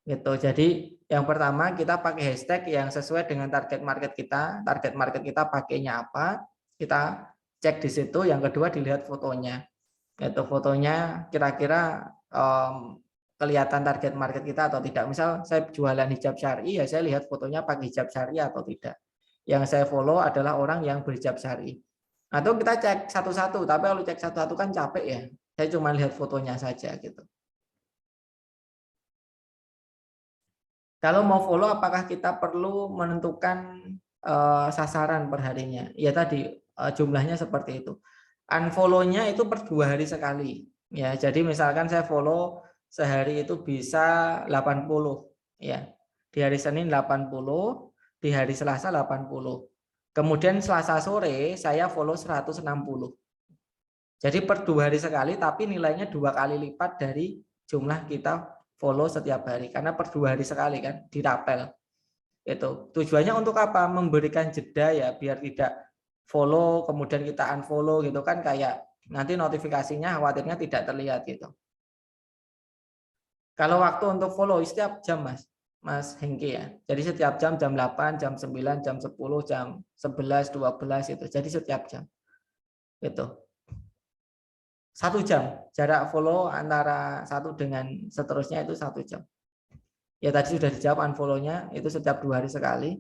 Gitu. Jadi yang pertama kita pakai hashtag yang sesuai dengan target market kita. Target market kita pakainya apa? Kita cek di situ. Yang kedua dilihat fotonya. Itu fotonya kira-kira kelihatan target market kita atau tidak. Misal saya jualan hijab syar'i, ya saya lihat fotonya pakai hijab syar'i atau tidak. Yang saya follow adalah orang yang berhijab syar'i. Atau kita cek satu-satu, tapi kalau cek satu-satu kan capek ya. Saya cuma lihat fotonya saja gitu. Kalau mau follow, apakah kita perlu menentukan sasaran perharinya? Ya tadi jumlahnya seperti itu. Unfollow-nya itu per 2 hari sekali. Ya, jadi misalkan saya follow sehari itu bisa 80. Ya, di hari Senin 80, di hari Selasa 80. Kemudian Selasa sore saya follow 160. Jadi per 2 hari sekali, tapi nilainya 2 kali lipat dari jumlah kita follow setiap hari. Karena per 2 hari sekali kan, dirapel. Itu tujuannya untuk apa? Memberikan jeda ya, biar tidak follow kemudian kita unfollow gitu kan, kayak nanti notifikasinya khawatirnya tidak terlihat gitu. Kalau waktu untuk follow setiap jam Mas Hengki ya. Jadi setiap jam 8, jam 9, jam 10, jam 11, 12 itu. Jadi setiap jam. Itu. 1 jam. Jarak follow antara satu dengan seterusnya itu 1 jam. Ya tadi sudah dijawab, unfollow-nya itu setiap 2 hari sekali.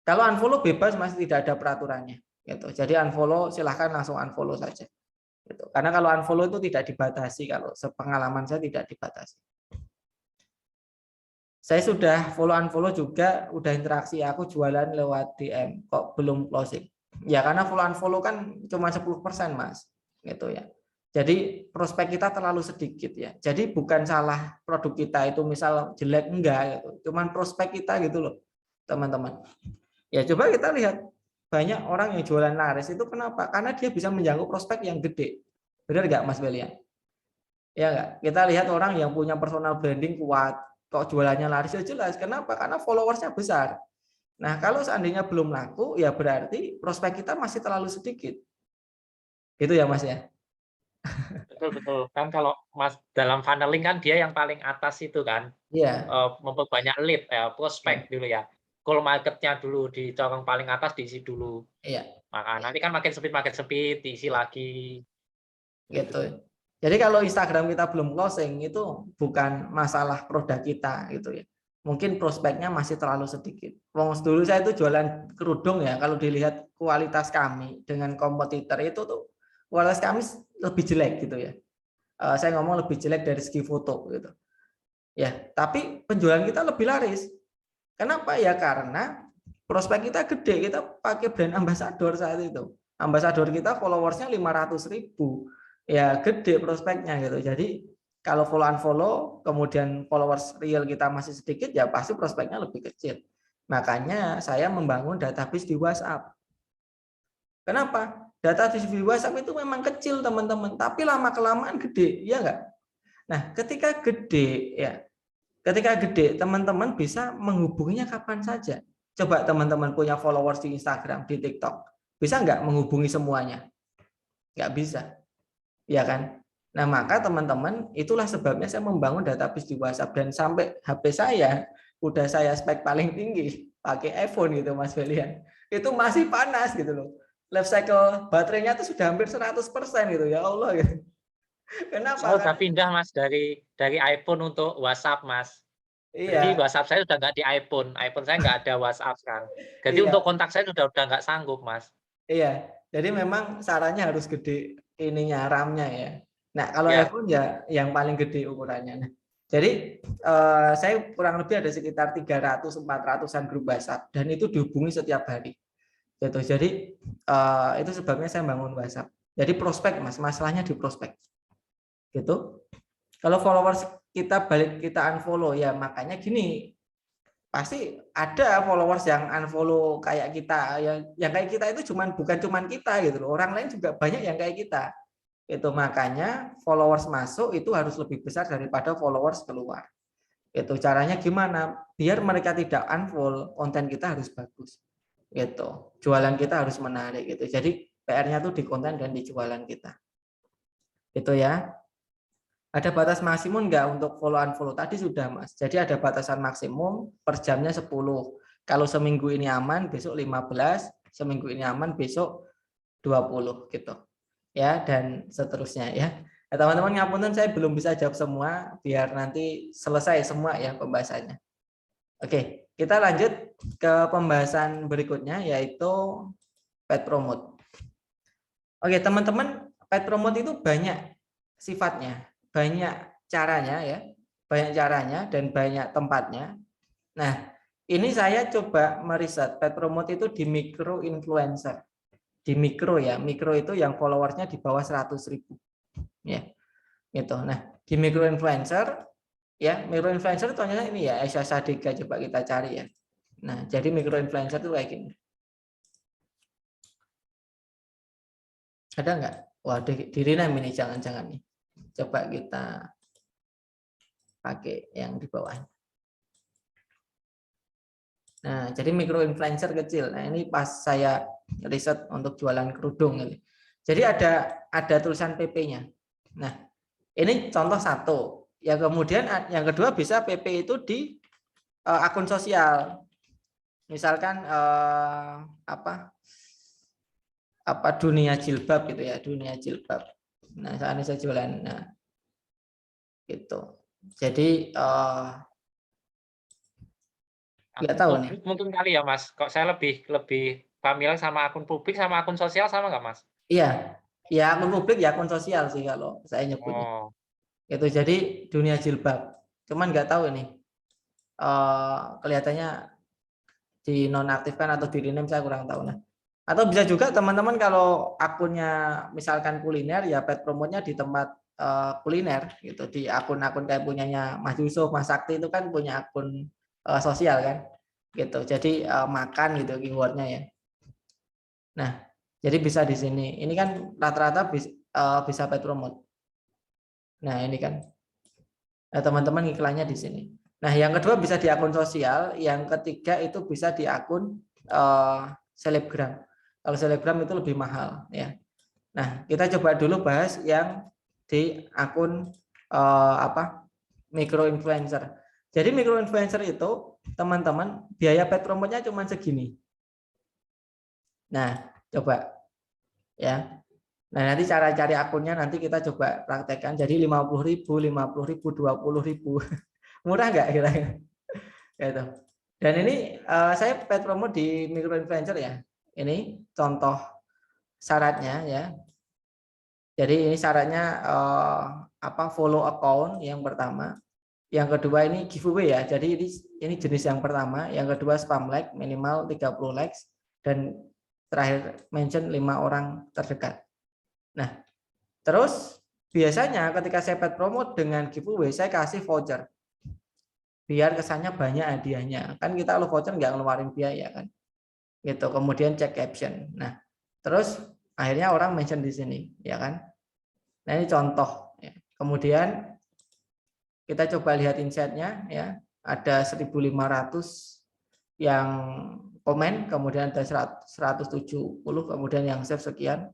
Kalau unfollow bebas Mas, tidak ada peraturannya gitu. Jadi unfollow silahkan langsung unfollow saja gitu. Karena kalau unfollow itu tidak dibatasi, kalau sepengalaman saya tidak dibatasi. Saya sudah follow unfollow juga, udah interaksi, aku jualan lewat DM kok belum closing. Ya karena follow unfollow kan cuma 10% Mas gitu ya. Jadi prospek kita terlalu sedikit ya. Jadi bukan salah produk kita itu misal jelek, enggak gitu. Cuman prospek kita gitu loh teman-teman. Ya coba kita lihat, banyak orang yang jualan laris itu kenapa? Karena dia bisa menjangkau prospek yang gede. Benar nggak Mas Belian? Ya nggak? Kita lihat orang yang punya personal branding kuat, kok jualannya laris, ya jelas. Kenapa? Karena followersnya besar. Nah kalau seandainya belum laku, ya berarti prospek kita masih terlalu sedikit. Gitu ya Mas ya? Betul. Kan kalau Mas dalam funneling kan dia yang paling atas itu kan, Iya. memperbanyak lead ya, Iya. prospek dulu ya. Call market-nya dulu dicorong paling atas, diisi dulu. Iya. Maka nanti kan makin sempit, diisi lagi. Gitu. Jadi kalau Instagram kita belum closing itu bukan masalah produk kita gitu ya. Mungkin prospeknya masih terlalu sedikit. Wong dulu saya itu jualan kerudung ya, kalau dilihat kualitas kami dengan kompetitor itu tuh kualitas kami lebih jelek gitu ya. Saya ngomong lebih jelek dari segi foto gitu. Ya, tapi penjualan kita lebih laris. Kenapa ya? Karena prospek kita gede, kita pakai brand ambassador saat itu. Ambassador kita followersnya 500.000. Ya gede prospeknya gitu. Jadi kalau follow unfollow, kemudian followers real kita masih sedikit, ya pasti prospeknya lebih kecil. Makanya saya membangun database di WhatsApp. Kenapa? Database di WhatsApp itu memang kecil teman-teman, tapi lama-kelamaan gede, ya enggak? Nah, ketika gede, teman-teman bisa menghubunginya kapan saja. Coba teman-teman punya followers di Instagram, di TikTok, bisa nggak menghubungi semuanya? Nggak bisa. Ya kan? Nah, maka teman-teman, itulah sebabnya saya membangun database di WhatsApp, dan sampai HP saya udah saya spek paling tinggi pakai iPhone gitu Mas Belian. Itu masih panas gitu loh. Life cycle baterainya itu sudah hampir 100% gitu ya Allah gitu. Kenapa? Saya udah pindah Mas dari iPhone untuk WhatsApp Mas. Jadi Iya, WhatsApp saya sudah nggak di iPhone saya nggak ada WhatsApp sekarang. Jadi iya, untuk kontak saya sudah nggak sanggup Mas. iya. Jadi memang sarannya harus gede ininya RAM-nya ya. Nah, kalau Ya, iPhone ya yang paling gede ukurannya. Nah, Jadi saya kurang lebih ada sekitar 300-400-an grup WhatsApp dan itu dihubungi setiap hari. Gitu. Jadi itu sebabnya saya bangun WhatsApp. Jadi prospek Mas, masalahnya di prospek. Gitu. Kalau followers kita unfollow ya makanya gini, pasti ada followers yang unfollow kayak kita, yang kayak kita itu bukan cuman kita gitu loh. Orang lain juga banyak yang kayak kita. Itu makanya followers masuk itu harus lebih besar daripada followers keluar. Itu caranya gimana? Biar mereka tidak unfollow, konten kita harus bagus. Gitu. Jualan kita harus menarik gitu. Jadi PR-nya tuh di konten dan di jualan kita. Itu ya. Ada batas maksimum enggak untuk follow unfollow? Tadi sudah Mas. Jadi ada batasan maksimum per jamnya 10. Kalau seminggu ini aman, besok 15, seminggu ini aman, besok 20 gitu. Ya, dan seterusnya ya. Nah, teman-teman ngapunten saya belum bisa jawab semua biar nanti selesai semua ya pembahasannya. Oke, kita lanjut ke pembahasan berikutnya yaitu paid promote. Oke, teman-teman, paid promote itu banyak sifatnya, banyak caranya ya, banyak caranya dan banyak tempatnya. Nah, ini saya coba meriset paid promote itu di micro influencer. Di mikro ya, mikro itu yang followersnya di bawah 100.000 ya, gitu. Nah, di micro influencer ya, micro influencer contohnya ini ya, Aisyah Sadika, coba kita cari ya. Nah, jadi micro influencer itu kayak gini. Ada nggak? Wah, diri ini jangan-jangan nih. Coba kita pakai yang di bawah. Nah, jadi micro influencer kecil. Nah, ini pas saya riset untuk jualan kerudung ini. Jadi ada tulisan PP-nya. Nah, ini contoh satu. Ya, kemudian yang kedua bisa PP itu di akun sosial. Misalkan apa dunia jilbab gitu ya, dunia jilbab. Nah, saat ini saya jualan. Nah, gitu. Jadi nggak tahu nih. Mungkin kali ya Mas. Kok saya lebih familiar sama akun publik sama akun sosial sama nggak Mas? Iya, ya akun publik ya akun sosial sih kalau saya nyebutnya. Oh. Itu jadi dunia jilbab. Cuman nggak tahu ini kelihatannya dinonaktifkan atau di rename, saya kurang tahu. Nah, atau bisa juga teman-teman kalau akunnya misalkan kuliner ya paid promote-nya di tempat kuliner gitu, di akun-akun kayak punyanya Mas Yusuf, Mas Sakti itu kan punya akun sosial kan gitu. Jadi makan gitu keywordnya ya. Nah, jadi bisa di sini. Ini kan rata-rata bisa paid promote. Nah, ini kan. Nah, teman-teman iklannya di sini. Nah, yang kedua bisa di akun sosial, yang ketiga itu bisa di akun selebgram. Kalau selebgram itu lebih mahal ya. Nah, kita coba dulu bahas yang di akun micro influencer. Jadi micro influencer itu teman-teman biaya paid promote-nya cuma segini. Nah, coba ya. Nah, nanti cara cari akunnya nanti kita coba praktekkan. Jadi 50.000, 50.000, 20.000. Murah nggak kira-kira? Gitu. Dan ini saya paid promo di micro influencer ya. Ini contoh syaratnya ya. Jadi ini syaratnya follow account yang pertama. Yang kedua ini giveaway ya. Jadi ini jenis yang pertama. Yang kedua spam like minimal 30 likes dan terakhir mention 5 orang terdekat. Nah, terus biasanya ketika saya paid promote dengan giveaway saya kasih voucher. Biar kesannya banyak hadiahnya. Kan kita kalau voucher nggak ngeluarin biaya kan. Gitu. Kemudian cek caption. Nah, terus akhirnya orang mention di sini, ya kan? Nah, ini contoh ya. Kemudian kita coba lihat insight-nya ya. Ada 1.500 yang komen, kemudian ada 170, kemudian yang save sekian.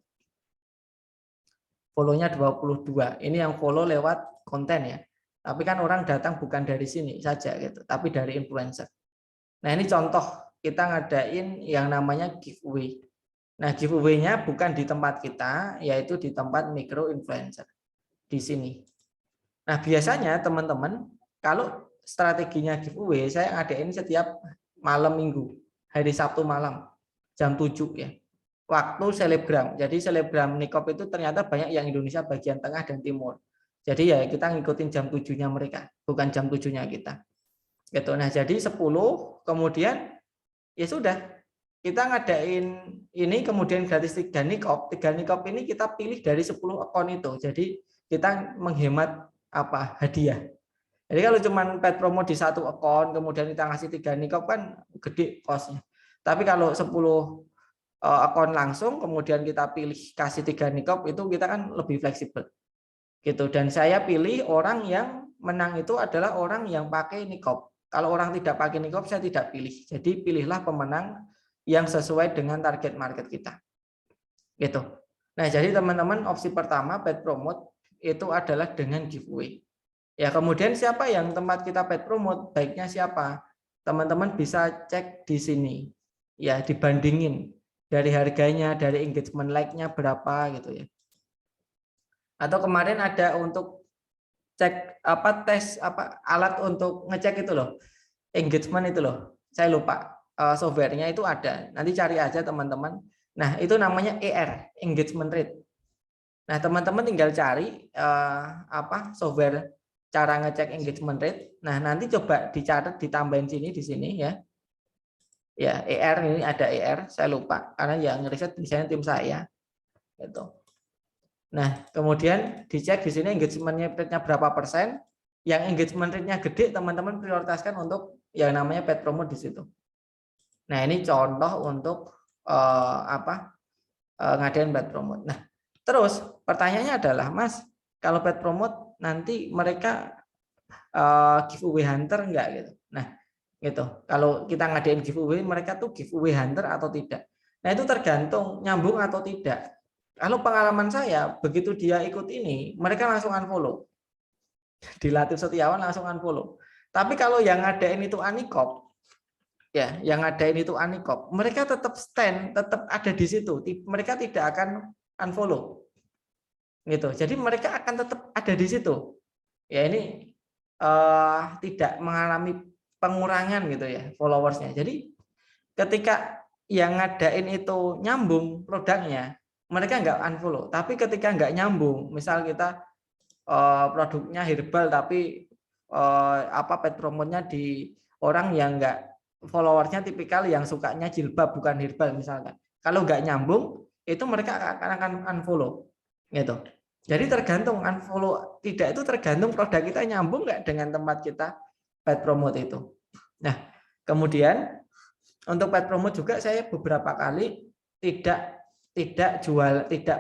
Follow-nya 22. Ini yang follow lewat konten ya. Tapi kan orang datang bukan dari sini saja gitu, tapi dari influencer. Nah, ini contoh kita ngadain yang namanya giveaway. Nah, giveaway-nya bukan di tempat kita, yaitu di tempat micro influencer. Di sini. Nah, biasanya teman-teman kalau strateginya giveaway saya ngadain setiap malam Minggu, hari Sabtu malam jam 7 ya. Waktu selebgram. Jadi selebgram Nikop itu ternyata banyak yang Indonesia bagian tengah dan timur. Jadi ya kita ngikutin jam 7-nya mereka, bukan jam 7-nya kita. Gitu. Nah, jadi 10 kemudian ya sudah kita ngadain ini kemudian gratis 3 nikop. 3 nikop ini kita pilih dari 10 akun itu. Jadi kita menghemat apa? Hadiah. Jadi kalau cuma paid promo di satu akun kemudian kita ngasih 3 nikop kan gede kosnya. Tapi kalau 10 akun langsung kemudian kita pilih kasih 3 nikop itu kita kan lebih fleksibel. Gitu. Dan saya pilih orang yang menang itu adalah orang yang pakai nikop. Kalau orang tidak pakai nikop saya tidak pilih. Jadi pilihlah pemenang yang sesuai dengan target market kita. Gitu. Nah, jadi teman-teman opsi pertama paid promote itu adalah dengan giveaway. Ya, kemudian siapa yang tempat kita paid promote? Baiknya siapa? Teman-teman bisa cek di sini. Ya, dibandingin dari harganya, dari engagement like-nya berapa gitu ya. Atau kemarin ada untuk cek apa tes apa alat untuk ngecek itu loh. Engagement itu loh. Saya lupa. Softwarenya itu ada. Nanti cari aja teman-teman. Nah, itu namanya ER, engagement rate. Nah, teman-teman tinggal cari apa software cara ngecek engagement rate. Nah, nanti coba dicatat ditambahin sini di sini ya. Ya, ER ini ada ER, saya lupa karena yang ngeriset misalnya tim saya. Gitu. Nah, kemudian dicek di sini engagement rate-nya berapa persen. Yang engagement rate-nya gede, teman-teman prioritaskan untuk yang namanya paid promote di situ. Nah, ini contoh untuk ngadain paid promote. Nah, terus pertanyaannya adalah, Mas, kalau paid promote nanti mereka giveaway hunter enggak gitu. Nah, gitu. Kalau kita ngadain giveaway, mereka tuh giveaway hunter atau tidak. Nah, itu tergantung nyambung atau tidak. Kalau pengalaman saya, begitu dia ikut ini, mereka langsung unfollow. Di Latif Setiawan langsung unfollow. Tapi kalau yang ngadain itu Anikop, ya, yang ngadain itu Anikop, mereka tetap stand, tetap ada di situ. Mereka tidak akan unfollow. Gitu. Jadi mereka akan tetap ada di situ. Ya, ini tidak mengalami pengurangan gitu ya followersnya. Jadi ketika yang ngadain itu nyambung produknya, mereka nggak unfollow. Tapi ketika nggak nyambung, misal kita produknya herbal tapi apa paid promote-nya di orang yang nggak followersnya tipikal yang sukanya jilbab bukan herbal misalkan. Kalau nggak nyambung, itu mereka akan unfollow. Gitu. Jadi tergantung unfollow tidak itu tergantung produk kita nyambung nggak dengan tempat kita paid promote itu. Nah, kemudian untuk paid promote juga saya beberapa kali tidak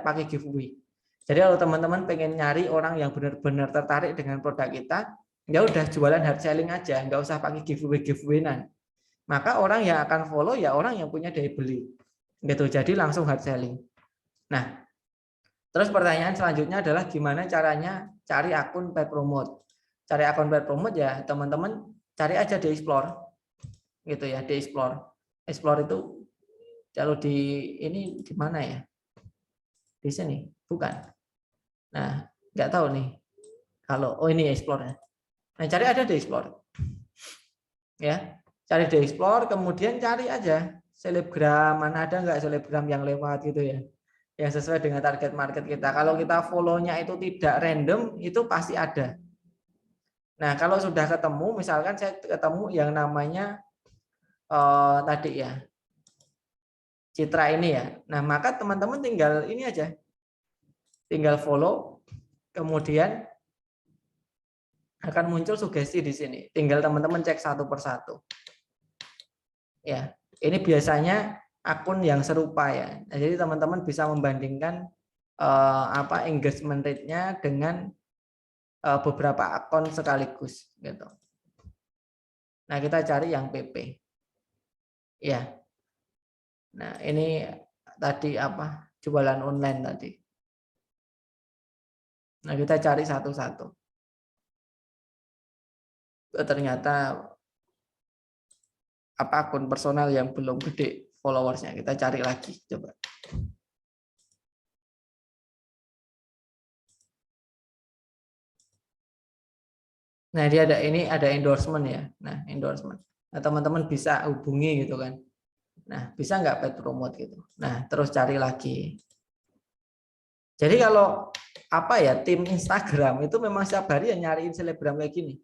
pakai giveaway. Jadi kalau teman-teman pengen nyari orang yang benar-benar tertarik dengan produk kita, ya udah jualan hard selling aja, nggak usah pakai giveaway-giveawayan. Maka orang yang akan follow ya orang yang punya daya beli. Gitu. Jadi langsung hard selling. Nah, terus pertanyaan selanjutnya adalah gimana caranya cari akun paid promote. Cari akun paid promote ya teman-teman cari aja di Explore. Gitu ya, di Explore. Explore itu kalau di ini di mana ya? Di sini, bukan. Nah, nggak tahu nih. Kalau ini Explore. Nah, cari ada di Explore. Ya, cari di Explore, kemudian cari aja selebgram, mana ada nggak selebgram yang lewat gitu ya. Yang sesuai dengan target market kita. Kalau kita follow-nya itu tidak random, itu pasti ada. Nah, kalau sudah ketemu, misalkan saya ketemu yang namanya tadi ya, Citra ini ya. Nah, maka teman-teman tinggal ini aja. Tinggal follow, kemudian akan muncul sugesti di sini. Tinggal teman-teman cek satu persatu. Ya, ini biasanya akun yang serupa ya. Nah, jadi teman-teman bisa membandingkan engagement rate-nya dengan beberapa akun sekaligus gitu. Nah, kita cari yang PP. Ya. Nah, ini tadi apa? Jualan online tadi. Nah, kita cari satu-satu. Ternyata apa akun personal yang belum gede followersnya. Kita cari lagi coba. Nah, dia ada endorsement ya. Nah, endorsement. Nah, teman-teman bisa hubungi gitu kan. Nah, bisa nggak paid promote gitu. Nah, terus cari lagi. Jadi kalau apa ya, tim Instagram itu memang setiap hari ya nyariin selebgram kayak gini.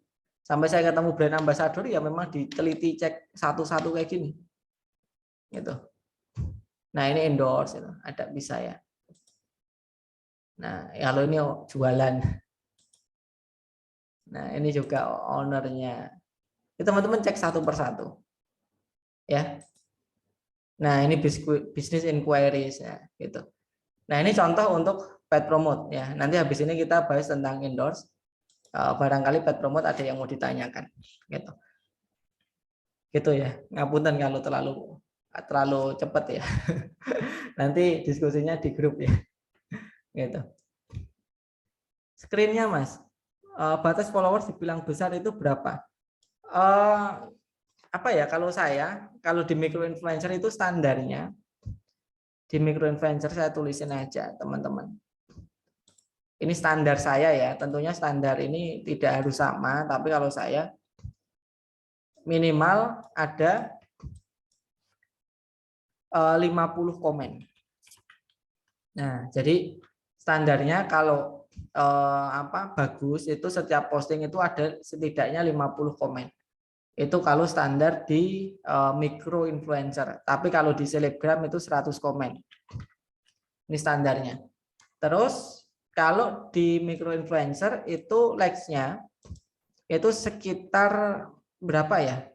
Sampai saya ketemu brand ambassador ya memang diteliti, cek satu-satu kayak gini. Gitu. Nah, ini endorse itu, ada bisa ya. Nah, kalau ini jualan. Nah, ini juga ownernya. Teman-teman cek satu persatu. Ya. Nah, ini business inquiries ya, gitu. Nah, ini contoh untuk paid promote ya. Nanti habis ini kita bahas tentang endorse. Barangkali paid promote ada yang mau ditanyakan, gitu. Gitu ya. Ngapunten kalau terlalu cepat ya. Nanti diskusinya di grup ya. Gitu. Screen-nya Mas. Batas followers dibilang besar itu berapa? Apa ya, kalau di micro influencer itu standarnya, di micro influencer saya tulisin aja teman-teman. Ini standar saya ya, tentunya standar ini tidak harus sama, tapi kalau saya minimal ada 50 komen. Nah, jadi standarnya kalau bagus itu setiap posting itu ada setidaknya 50 komen. Itu kalau standar di micro influencer. Tapi kalau di selebgram itu 100 komen. Ini standarnya. Terus kalau di micro influencer itu likes-nya itu sekitar berapa ya?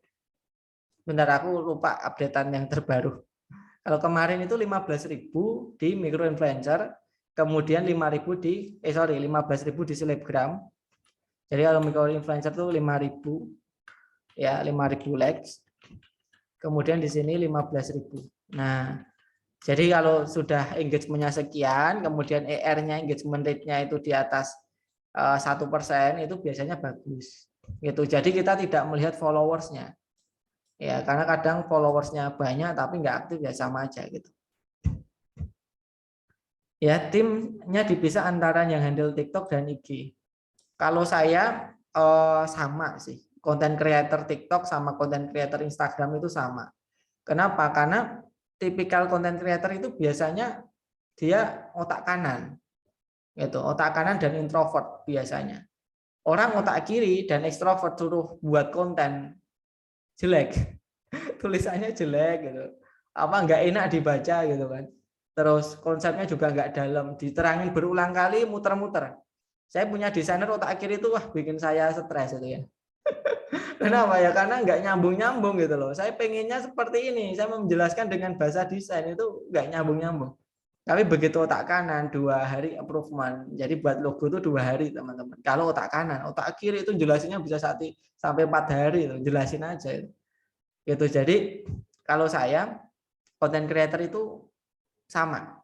Bentar, aku lupa updatean yang terbaru. Kalau kemarin itu 15.000 di micro influencer, kemudian 15.000 di selebgram. Jadi kalau micro influencer itu 5.000 ya, 5.000 likes. Kemudian di sini 15.000. Nah, jadi kalau sudah engagement-nya sekian, kemudian ER-nya, engagement rate-nya itu di atas 1%, itu biasanya bagus. Gitu. Jadi kita tidak melihat followers-nya. Ya, karena kadang followersnya banyak tapi nggak aktif ya sama aja gitu. Ya, timnya dipisah antara yang handle TikTok dan IG. Kalau saya sama sih, konten creator TikTok sama konten creator Instagram itu sama. Kenapa? Karena tipikal konten creator itu biasanya dia otak kanan, gitu, otak kanan dan introvert biasanya. Orang otak kiri dan ekstrovert suruh buat konten jelek. Tulisannya jelek gitu, apa nggak enak dibaca gitu kan, terus konsepnya juga nggak dalam, diterangin berulang kali muter-muter. Saya punya desainer otak kiri itu wah bikin saya stres itu ya. Kenapa ya? Karena nggak nyambung gitu loh. Saya pengennya seperti ini, saya menjelaskan dengan bahasa desain itu nggak nyambung. Tapi begitu otak kanan 2 hari improvement. Jadi buat logo itu 2 hari teman-teman. Kalau otak kanan, otak kiri itu jelasinnya bisa sampai 4 hari itu, jelasin aja itu. Gitu. Jadi kalau saya content creator itu sama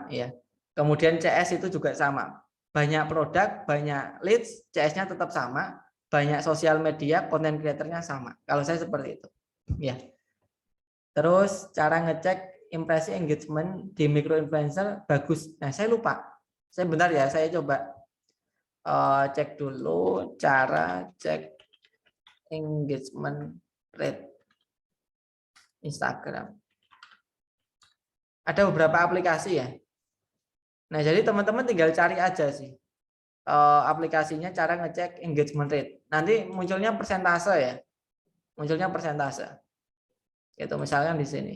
ya. Kemudian CS itu juga sama. Banyak produk, banyak leads, CS-nya tetap sama. Banyak sosial media, content creator-nya sama. Kalau saya seperti itu. Ya. Terus cara ngecek impresi engagement di micro influencer bagus. Nah, saya lupa. Saya bentar ya, saya coba cek dulu cara cek engagement rate Instagram. Ada beberapa aplikasi ya. Nah, jadi teman-teman tinggal cari aja sih aplikasinya cara ngecek engagement rate. Nanti munculnya persentase ya. Munculnya persentase. Itu misalkan di sini.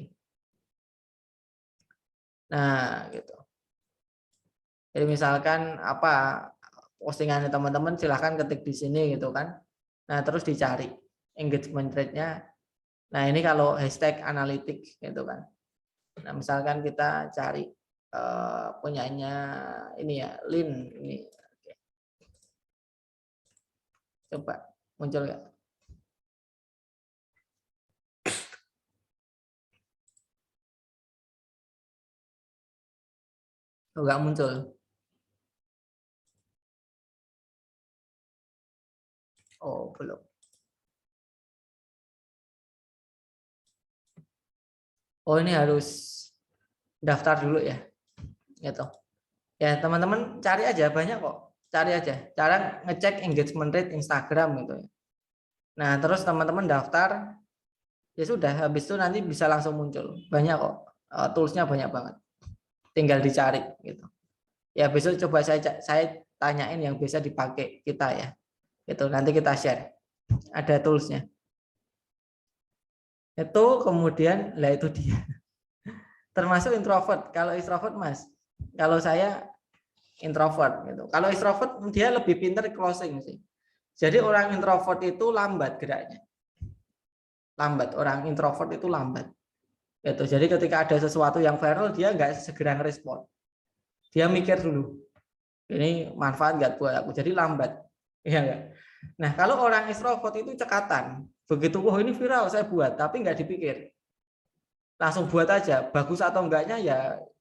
Nah, gitu. Jadi misalkan apa postingan teman-teman silahkan ketik di sini gitu kan. Nah, terus dicari engagement rate-nya. Nah, ini kalau hashtag analitik gitu kan. Nah, misalkan kita cari punyanya ini ya, Lin ini. Oke. Coba muncul nggak? Oh, nggak muncul. Oh, belum. Oh, ini harus daftar dulu ya. Gitu. Ya, teman-teman cari aja, banyak kok. Cari aja cara ngecek engagement rate Instagram gitu ya. Nah, terus teman-teman daftar, ya sudah, habis itu nanti bisa langsung muncul. Banyak kok. Toolsnya banyak banget. Tinggal dicari gitu. Ya besok coba saya tanyain yang bisa dipakai kita ya. Itu nanti kita share. Ada toolsnya. Itu kemudian lah itu dia. Termasuk introvert. Kalau extrovert Mas, kalau saya introvert gitu. Kalau extrovert dia lebih pintar closing sih. Jadi orang introvert itu lambat geraknya. Lambat, orang introvert itu lambat. Gitu. Jadi ketika ada sesuatu yang viral dia nggak segera ngerespon. Dia mikir dulu. Ini manfaat nggak buat aku. Jadi lambat. Iya nggak? Nah, kalau orang extrovert itu cekatan. Begitu wah ini viral saya buat, tapi nggak dipikir. Langsung buat aja. Bagus atau enggaknya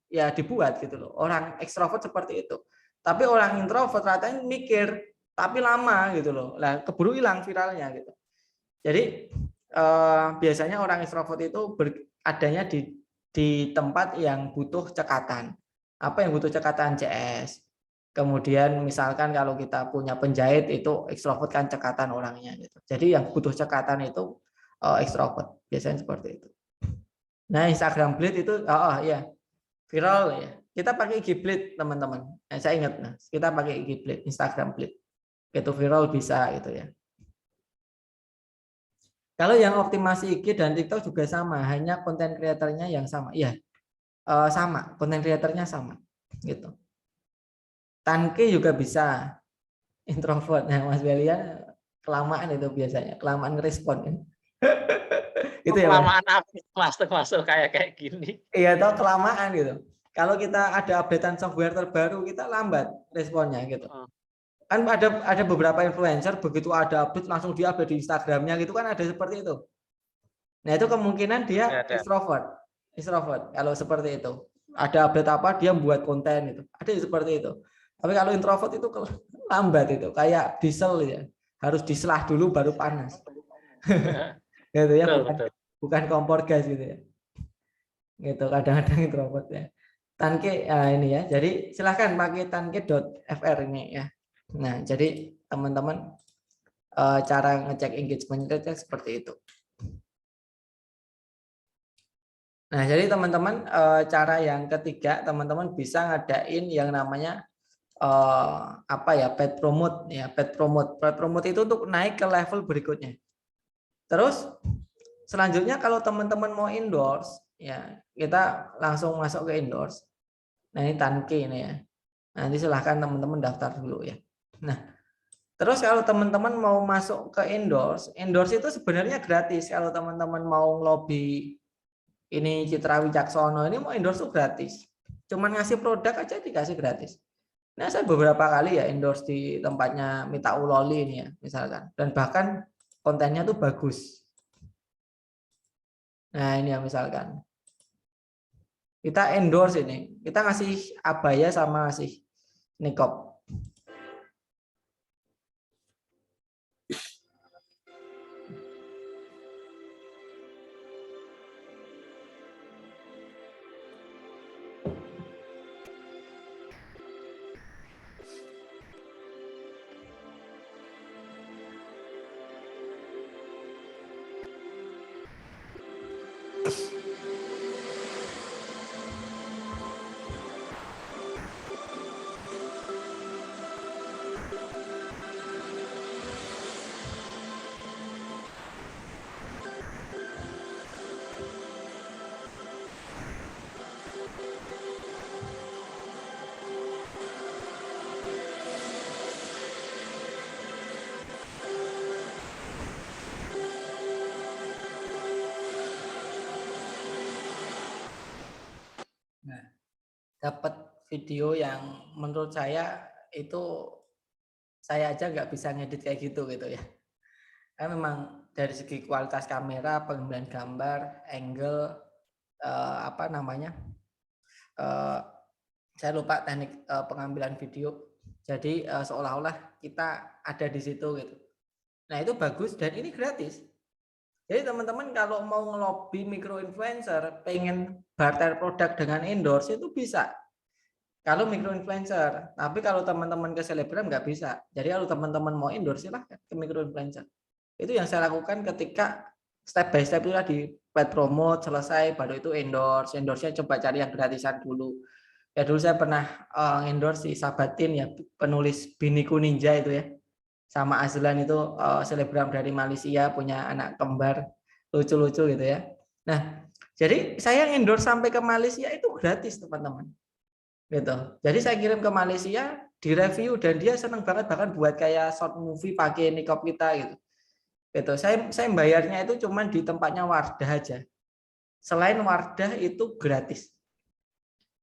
ya dibuat gitu loh. Orang ekstrovert seperti itu. Tapi orang introvert ratanya mikir tapi lama gitu loh. Lah keburu hilang viralnya gitu. Jadi biasanya orang ekstrovert itu adanya di tempat yang butuh cekatan. Apa yang butuh cekatan? CS. Kemudian misalkan kalau kita punya penjahit itu ekstrovert kan cekatan orangnya gitu. Jadi yang butuh cekatan itu ekstrovert. Biasanya seperti itu. Nah, Instagram Blade itu ya viral ya. Kita pakai IG Blade teman-teman. Nah, saya ingat, nah, kita pakai IG Blade, Instagram Blade. Itu viral bisa gitu ya. Kalau yang optimasi IG dan TikTok juga sama, hanya konten kreatornya yang sama. Iya, sama, konten kreatornya sama gitu. Tanke juga bisa introvert. Nah, Mas Belian kelamaan itu biasanya, kelamaan ngerespon kan. Itu ya, kelamaan masuk kayak gini. Iya, atau kelamaan gitu. Kalau kita ada updatean software terbaru, kita lambat responnya gitu. Kan ada beberapa influencer begitu ada update langsung dia update di Instagramnya gitu kan ada seperti itu. Nah, itu kemungkinan dia extrovert. Kalau seperti itu. Ada update apa dia buat konten itu. Ada seperti itu. Tapi kalau introvert itu lambat itu, kayak diesel ya. Harus diselah dulu baru panas. Gitu ya, bukan kompor gas gitu ya. Gitu kadang-kadang introvert ya. Tanke ini ya. Jadi silahkan pakai tanke.fr ini ya. Nah, jadi teman-teman cara ngecek engagement itu seperti itu. Nah, jadi teman-teman cara yang ketiga, teman-teman bisa ngadain yang namanya paid promote ya, paid promote itu untuk naik ke level berikutnya. Terus selanjutnya kalau teman-teman mau endorse ya, kita langsung masuk ke endorse. Nah, ini Tanke ini ya. Nanti silahkan teman-teman daftar dulu ya. Nah, terus kalau teman-teman mau masuk ke endorse itu sebenarnya gratis. Kalau teman-teman mau lobby ini Citra Wicaksono ini mau endorse itu gratis. Cuman ngasih produk aja dikasih gratis. Nah, saya beberapa kali ya endorse di tempatnya Mita Uloli ini ya, misalkan. Dan bahkan kontennya tuh bagus. Nah, ini ya misalkan. Kita endorse ini. Kita ngasih abaya sama ngasih nikop. Nah, dapat video yang menurut saya itu saya aja nggak bisa ngedit kayak gitu ya. Karena memang dari segi kualitas kamera, pengambilan gambar, angle, saya lupa teknik pengambilan video. Jadi seolah-olah kita ada di situ gitu. Nah, itu bagus dan ini gratis. Jadi teman-teman kalau mau ngelobi micro influencer, pengen barter produk dengan endorse itu bisa. Kalau micro influencer, tapi kalau teman-teman ke selebgram nggak bisa. Jadi kalau teman-teman mau endorse silahkan ke micro influencer. Itu yang saya lakukan ketika step by step itu di paid promote selesai, baru itu endorse. Endorse-nya coba cari yang gratisan dulu. Ya dulu saya pernah endorse si Sabatin ya, penulis Biniku Ninja itu ya. Sama Azlan itu selebgram dari Malaysia, punya anak kembar lucu-lucu gitu ya. Nah, jadi saya endorse sampai ke Malaysia itu gratis teman-teman. Gitu. Jadi saya kirim ke Malaysia, direview dan dia seneng banget, bahkan buat kayak short movie pakai niqab kita gitu. Gitu. Saya bayarnya itu cuman di tempatnya Wardah aja. Selain Wardah itu gratis.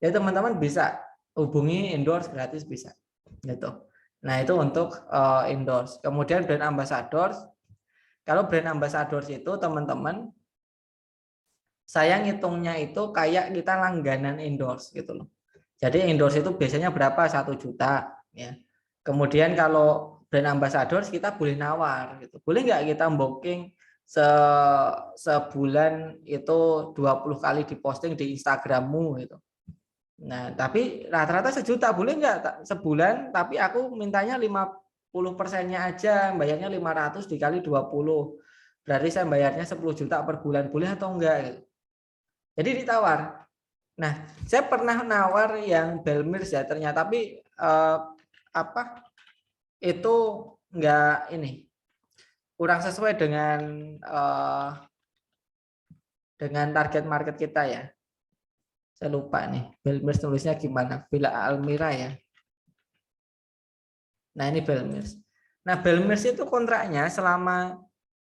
Ya teman-teman bisa hubungi endorse gratis bisa. Gitu. Nah, itu untuk endorse. Kemudian brand ambassador. Kalau brand ambassador itu teman-teman, saya ngitungnya itu kayak kita langganan endorse gitu loh. Jadi endorse itu biasanya berapa? 1 juta ya. Kemudian kalau brand ambassador kita boleh nawar gitu. Boleh nggak kita booking sebulan itu 20 kali diposting di Instagrammu gitu. Nah, tapi rata-rata 1 juta boleh nggak sebulan, tapi aku mintanya 50%-nya aja, bayarnya 500 dikali 20. Berarti saya bayarnya 10 juta per bulan, boleh atau enggak gitu. Jadi ditawar. Nah, saya pernah nawar yang Belmirs ya ternyata, tapi itu enggak ini, kurang sesuai dengan target market kita ya. Saya lupa nih, Belmirs tulisnya gimana? Bila Almira ya. Nah, ini Belmirs. Nah, Belmirs itu kontraknya selama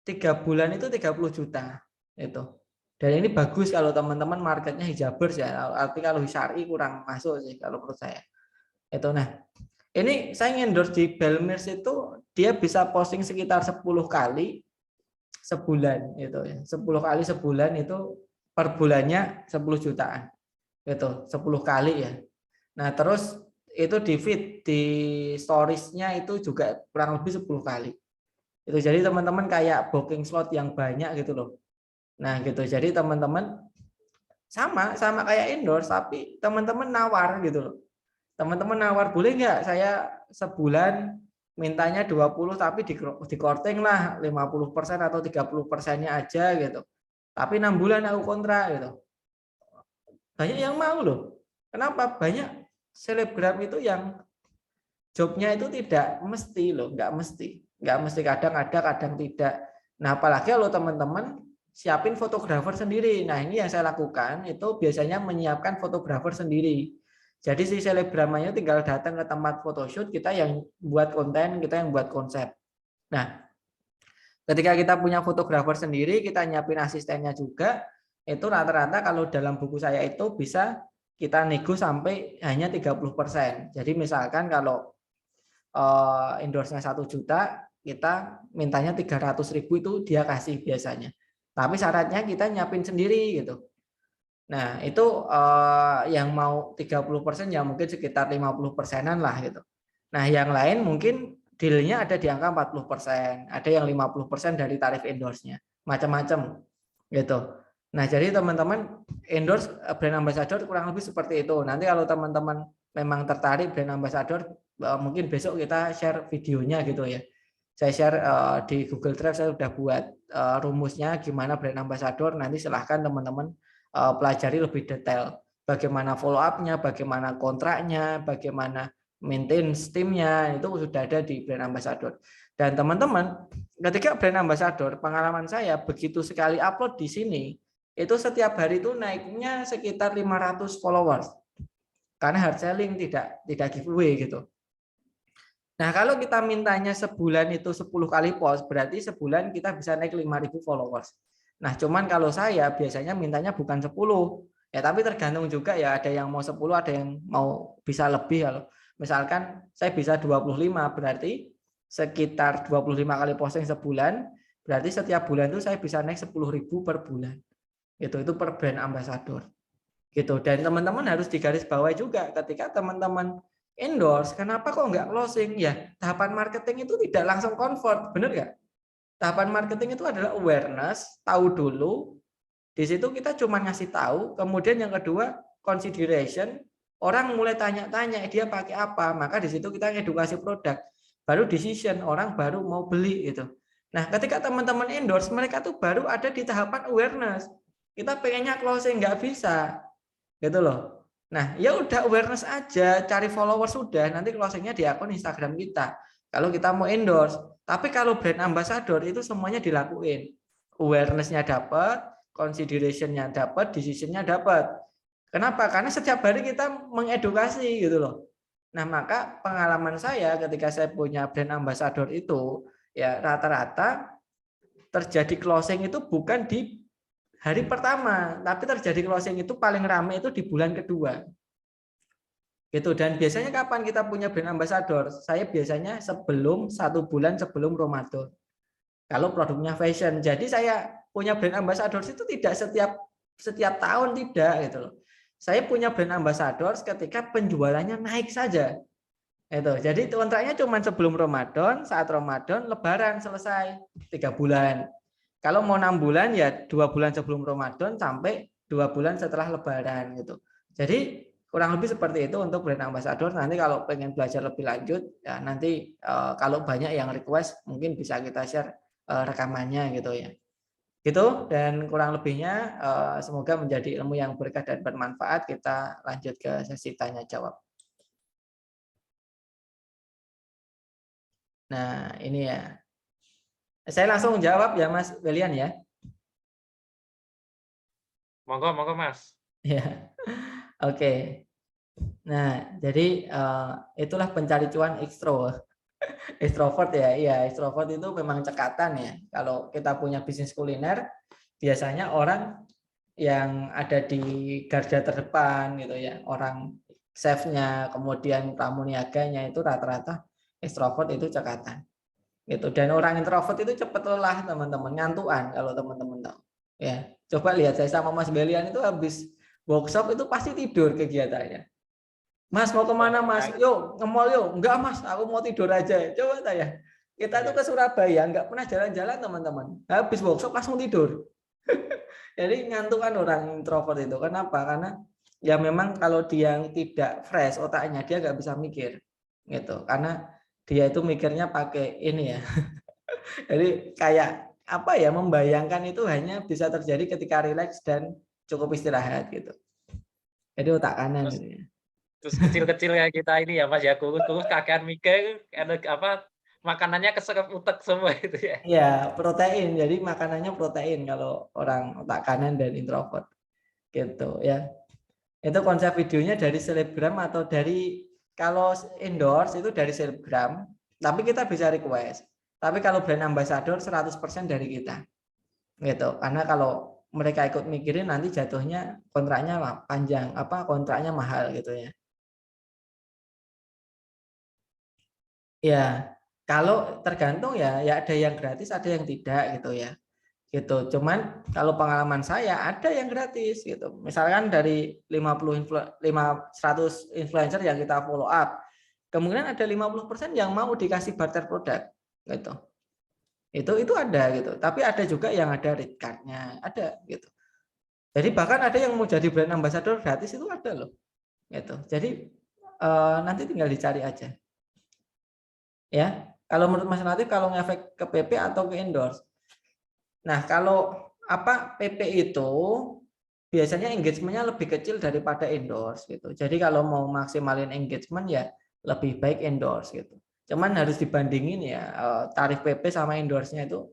3 bulan itu 30 juta itu. Dan ini bagus kalau teman-teman marketnya hijabers ya. Arti kalau Hisari kurang masuk sih kalau menurut saya. Itu nah. Ini saya endorse di Belmirs itu dia bisa posting sekitar 10 kali sebulan itu ya. 10 kali sebulan itu per bulannya 10 jutaan. Itu 10 kali ya. Nah, terus itu di feed di storiesnya itu juga kurang lebih 10 kali. Itu jadi teman-teman kayak booking slot yang banyak gitu loh. Nah, gitu. Jadi teman-teman sama kayak endorse tapi teman-teman nawar gitu loh. Teman-teman nawar, boleh nggak saya sebulan mintanya 20 tapi di korting lah 50% atau 30%-nya aja gitu. Tapi 6 bulan aku kontrak gitu. Banyak yang mau loh. Kenapa? Banyak selebgram itu yang jobnya itu tidak mesti loh, nggak mesti, kadang ada, kadang tidak. Nah, apalagi kalau teman-teman siapin fotografer sendiri. Nah, ini yang saya lakukan itu biasanya menyiapkan fotografer sendiri. Jadi si selebgramnya tinggal datang ke tempat photoshoot, kita yang buat konten, kita yang buat konsep. Nah, ketika kita punya fotografer sendiri, kita nyiapin asistennya juga, itu rata-rata kalau dalam buku saya itu bisa kita nego sampai hanya 30%. Jadi misalkan kalau endorse-nya 1 juta, kita mintanya 300.000 itu dia kasih biasanya. Tapi syaratnya kita nyiapin sendiri gitu. Nah, itu yang mau 30% ya mungkin sekitar 50%-an lah gitu. Nah, yang lain mungkin deal-nya ada di angka 40%, ada yang 50% dari tarif endorse-nya. Macam-macam gitu. Nah, jadi teman-teman endorse brand ambassador kurang lebih seperti itu. Nanti kalau teman-teman memang tertarik brand ambassador, mungkin besok kita share videonya gitu ya. Saya share di Google Drive, saya sudah buat rumusnya gimana brand ambassador. Nanti silahkan teman-teman pelajari lebih detail bagaimana follow up-nya, bagaimana kontraknya, bagaimana maintenance timnya, itu sudah ada di brand ambassador. Dan teman-teman, ketika brand ambassador, pengalaman saya begitu sekali upload di sini, itu setiap hari itu naiknya sekitar 500 followers. Karena hard selling, tidak giveaway gitu. Nah, kalau kita mintanya sebulan itu 10 kali post, berarti sebulan kita bisa naik 5.000 followers. Nah, cuman kalau saya biasanya mintanya bukan 10. Ya, tapi tergantung juga ya, ada yang mau 10, ada yang mau bisa lebih. Kalau misalkan saya bisa 25, berarti sekitar 25 kali posting sebulan, berarti setiap bulan itu saya bisa naik 10.000 per bulan. Itu per brand ambassador. Gitu. Dan teman-teman harus digarisbawahi juga ketika teman-teman endorse, kenapa kok nggak closing? Ya, tahapan marketing itu tidak langsung convert, benar nggak? Tahapan marketing itu adalah awareness, tahu dulu. Di situ kita cuma ngasih tahu, kemudian yang kedua consideration, orang mulai tanya-tanya dia pakai apa, maka di situ kita edukasi produk, baru decision, orang baru mau beli gitu. Nah, ketika teman-teman endorse, mereka tuh baru ada di tahapan awareness. Kita pengennya closing nggak bisa, gitu loh. Nah, ya udah awareness aja, cari followers sudah, nanti closingnya di akun Instagram kita. Kalau kita mau endorse, tapi kalau brand ambassador itu semuanya dilakuin. Awareness-nya dapat, consideration-nya dapat, decision-nya dapat. Kenapa? Karena setiap hari kita mengedukasi gitu loh. Nah, maka pengalaman saya ketika saya punya brand ambassador itu, ya rata-rata terjadi closing itu bukan di hari pertama, tapi terjadi closing itu paling ramai itu di bulan kedua. Gitu. Dan biasanya kapan kita punya brand ambassador? Saya biasanya 1 bulan sebelum Ramadan. Kalau produknya fashion. Jadi saya punya brand ambassador itu tidak setiap tahun, tidak gitu loh. Saya punya brand ambassador ketika penjualannya naik saja. Itu. Jadi kontraknya cuma sebelum Ramadan, saat Ramadan, Lebaran selesai 3 bulan. Kalau mau 6 bulan ya 2 bulan sebelum Ramadan sampai 2 bulan setelah Lebaran gitu. Jadi kurang lebih seperti itu untuk brand ambassador. Nanti kalau pengen belajar lebih lanjut ya nanti kalau banyak yang request mungkin bisa kita share rekamannya gitu ya. Gitu dan kurang lebihnya semoga menjadi ilmu yang berkah dan bermanfaat. Kita lanjut ke sesi tanya jawab. Nah, ini ya. Saya langsung jawab ya Mas Welian ya. Monggo, monggo Mas. Ya. Oke. Nah, jadi itulah pencari cuan extrovert ya. Iya, extrovert itu memang cekatan ya. Kalau kita punya bisnis kuliner, biasanya orang yang ada di garda terdepan gitu ya, orang chefnya, kemudian tamu niaganya itu rata-rata extrovert itu cekatan. Gitu. Dan orang introvert itu cepat lelah teman-teman, ngantuan kalau teman-teman tahu. Ya, coba lihat saya sama Mas Belian itu habis workshop itu pasti tidur kegiatannya. Mas mau kemana Mas? Yuk nge-mall yuk. Enggak Mas, aku mau tidur aja. Coba tanya. Kita tuh ke Surabaya nggak pernah jalan-jalan teman-teman. Habis workshop langsung tidur. Jadi ngantukan orang introvert itu. Kenapa? Karena ya memang kalau dia tidak fresh otaknya dia nggak bisa mikir gitu. Karena dia itu mikirnya pakai ini ya. Jadi kayak apa ya, membayangkan itu hanya bisa terjadi ketika rileks dan cukup istirahat gitu. Jadi otak kanan gitu ya. Terus kecil-kecil ya kita ini ya Mas ya, kurus-kurus kakean mikir, apa makanannya keserap utek semua itu ya. Iya, protein. Jadi makanannya protein kalau orang otak kanan dan introvert. Gitu ya. Itu konsep videonya dari selebgram atau dari kalau endorse itu dari selebgram, tapi kita bisa request. Tapi kalau brand ambassador 100% dari kita. Gitu. Karena kalau mereka ikut mikirin nanti jatuhnya kontraknya panjang, kontraknya mahal gitu ya. Ya, kalau tergantung ya ada yang gratis, ada yang tidak gitu ya. Gitu. Cuman kalau pengalaman saya ada yang gratis gitu. Misalkan dari 100 influencer yang kita follow up, kemungkinan ada 50% yang mau dikasih barter produk gitu. Itu ada gitu. Tapi ada juga yang ada rate card-nya, ada gitu. Jadi bahkan ada yang mau jadi brand ambassador gratis itu ada loh. Gitu. Jadi nanti tinggal dicari aja. Ya, kalau menurut Mas Latif kalau ngefek ke PP atau ke endorse. Nah, kalau PP itu biasanya engagement-nya lebih kecil daripada endorse gitu. Jadi kalau mau maksimalin engagement ya lebih baik endorse gitu. Cuman harus dibandingin ya tarif PP sama endorse-nya itu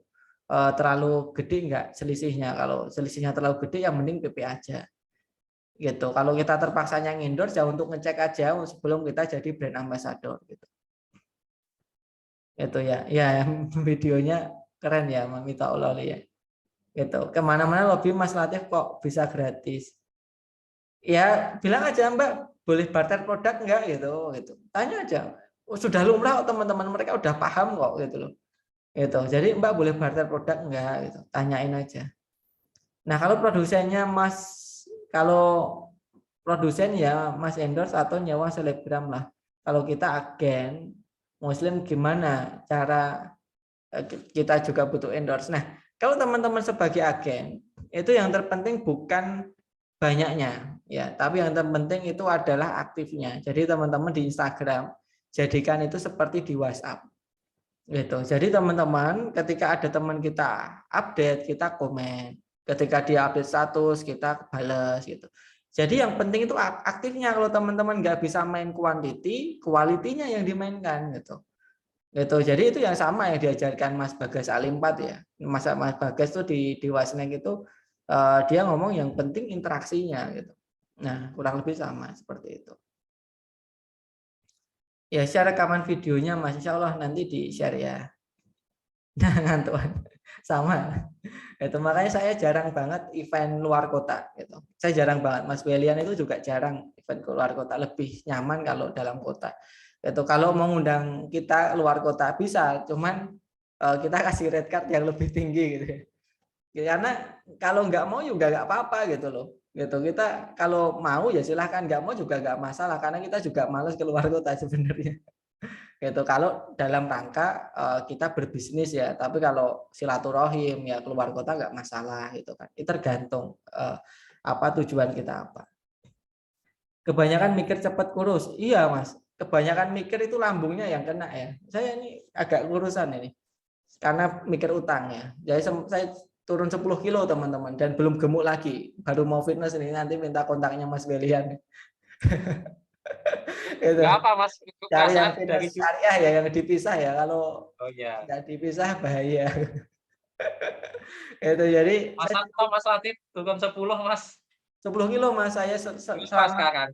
terlalu gede enggak selisihnya. Kalau selisihnya terlalu gede ya mending PP aja. Gitu. Kalau kita terpaksanya endorse ya untuk ngecek aja sebelum kita jadi brand ambassador gitu. Itu ya. Ya videonya keren ya Mamita Ololi ya. Gitu. Kemana-mana lobby Mas Latif kok bisa gratis. Ya bilang aja Mbak, boleh barter produk enggak gitu. Tanya aja. Sudah lumrah teman-teman mereka udah paham kok gitu loh. Gitu. Jadi Mbak boleh barter produk enggak gitu. Tanyain aja. Nah, kalau produsen ya Mas endorse atau nyewa selebgram lah. Kalau kita agen muslim gimana cara kita juga butuh endorse. Nah, kalau teman-teman sebagai agen, itu yang terpenting bukan banyaknya, ya, tapi yang terpenting itu adalah aktifnya. Jadi teman-teman di Instagram jadikan itu seperti di WhatsApp, gitu. Jadi teman-teman ketika ada teman kita update, kita komen. Ketika dia update status, kita balas, gitu. Jadi yang penting itu aktifnya. Kalau teman-teman nggak bisa main quantity, quality-nya yang dimainkan gitu. Gitu. Jadi itu yang sama yang diajarkan Mas Bagas Alimpat ya. Mas Bagas tuh di Wasnek itu dia ngomong yang penting interaksinya gitu. Nah, kurang lebih sama seperti itu. Ya, share rekaman videonya Mas, insya Allah nanti di-share ya. Nah, ngantuan sama. Itu makanya saya jarang banget event luar kota gitu. Saya jarang banget. Mas Welian itu juga jarang event ke luar kota, lebih nyaman kalau dalam kota. Itu kalau mau ngundang kita luar kota bisa, cuman kita kasih red card yang lebih tinggi gitu. Karena kalau nggak mau juga nggak apa-apa gitu loh. Gitu. Kita kalau mau ya silahkan, nggak mau juga nggak masalah karena kita juga males keluar kota sebenarnya. Gitu. Kalau dalam rangka kita berbisnis ya, tapi kalau silaturahim ya keluar kota nggak masalah gitu kan. Itu tergantung apa tujuan kita apa. Kebanyakan mikir cepat kurus. Iya, Mas. Kebanyakan mikir itu lambungnya yang kena ya. Saya ini agak kurusan ini. Karena mikir utang ya. Jadi saya turun 10 kilo teman-teman dan belum gemuk lagi. Baru mau fitness ini, nanti minta kontaknya Mas Belian. Itu. Nggak apa Mas, Cari yang perasaan fitness syariah ya, yang dipisah ya. Kalau oh ya. nggak dipisah bahaya. Itu jadi Masa kok Mas Latif turun 10 Mas? 10 kilo Mas, saya Berapa sekarang?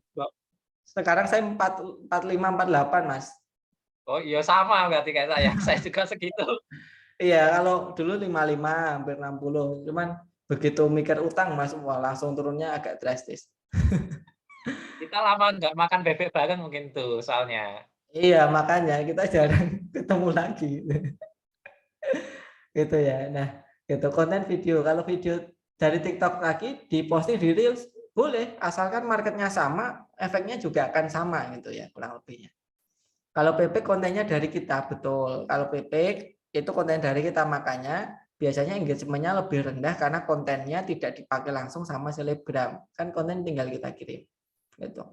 sekarang saya 45 48 Mas. Oh iya sama berarti kayak saya. Saya juga segitu. Iya, kalau dulu 55 hampir 60. Cuman begitu mikir utang Mas, wah langsung turunnya agak drastis. Kita lama nggak makan bebek bareng mungkin tuh soalnya. Iya, makanya kita jarang ketemu lagi. Gitu ya. Nah, itu konten video. Kalau video dari TikTok lagi diposting di Reels boleh, asalkan marketnya sama, efeknya juga akan sama gitu ya, kurang lebihnya. Kalau PP kontennya dari kita, betul. Kalau PP itu konten dari kita, makanya biasanya engagement-nya lebih rendah karena kontennya tidak dipakai langsung sama selebgram. Kan konten tinggal kita kirim. Gitu.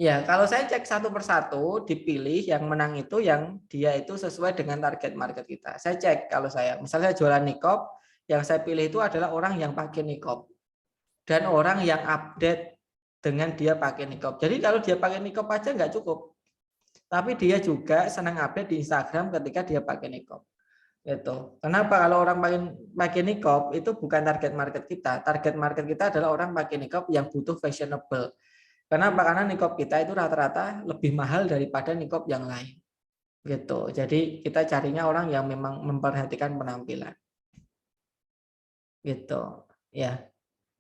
Ya, kalau saya cek satu persatu, dipilih yang menang itu yang dia itu sesuai dengan target market kita. Saya cek kalau saya, misalnya saya jualan niqab, yang saya pilih itu adalah orang yang pakai niqab dan orang yang update dengan dia pakai niqab. Jadi kalau dia pakai niqab aja nggak cukup, tapi dia juga senang update di Instagram ketika dia pakai niqab. Gitu. Kenapa? Kalau orang pakai niqab itu bukan target market kita. Target market kita adalah orang pakai niqab yang butuh fashionable. Kenapa? Karena niqab kita itu rata-rata lebih mahal daripada niqab yang lain. Gitu. Jadi kita carinya orang yang memang memperhatikan penampilan. Gitu. Ya.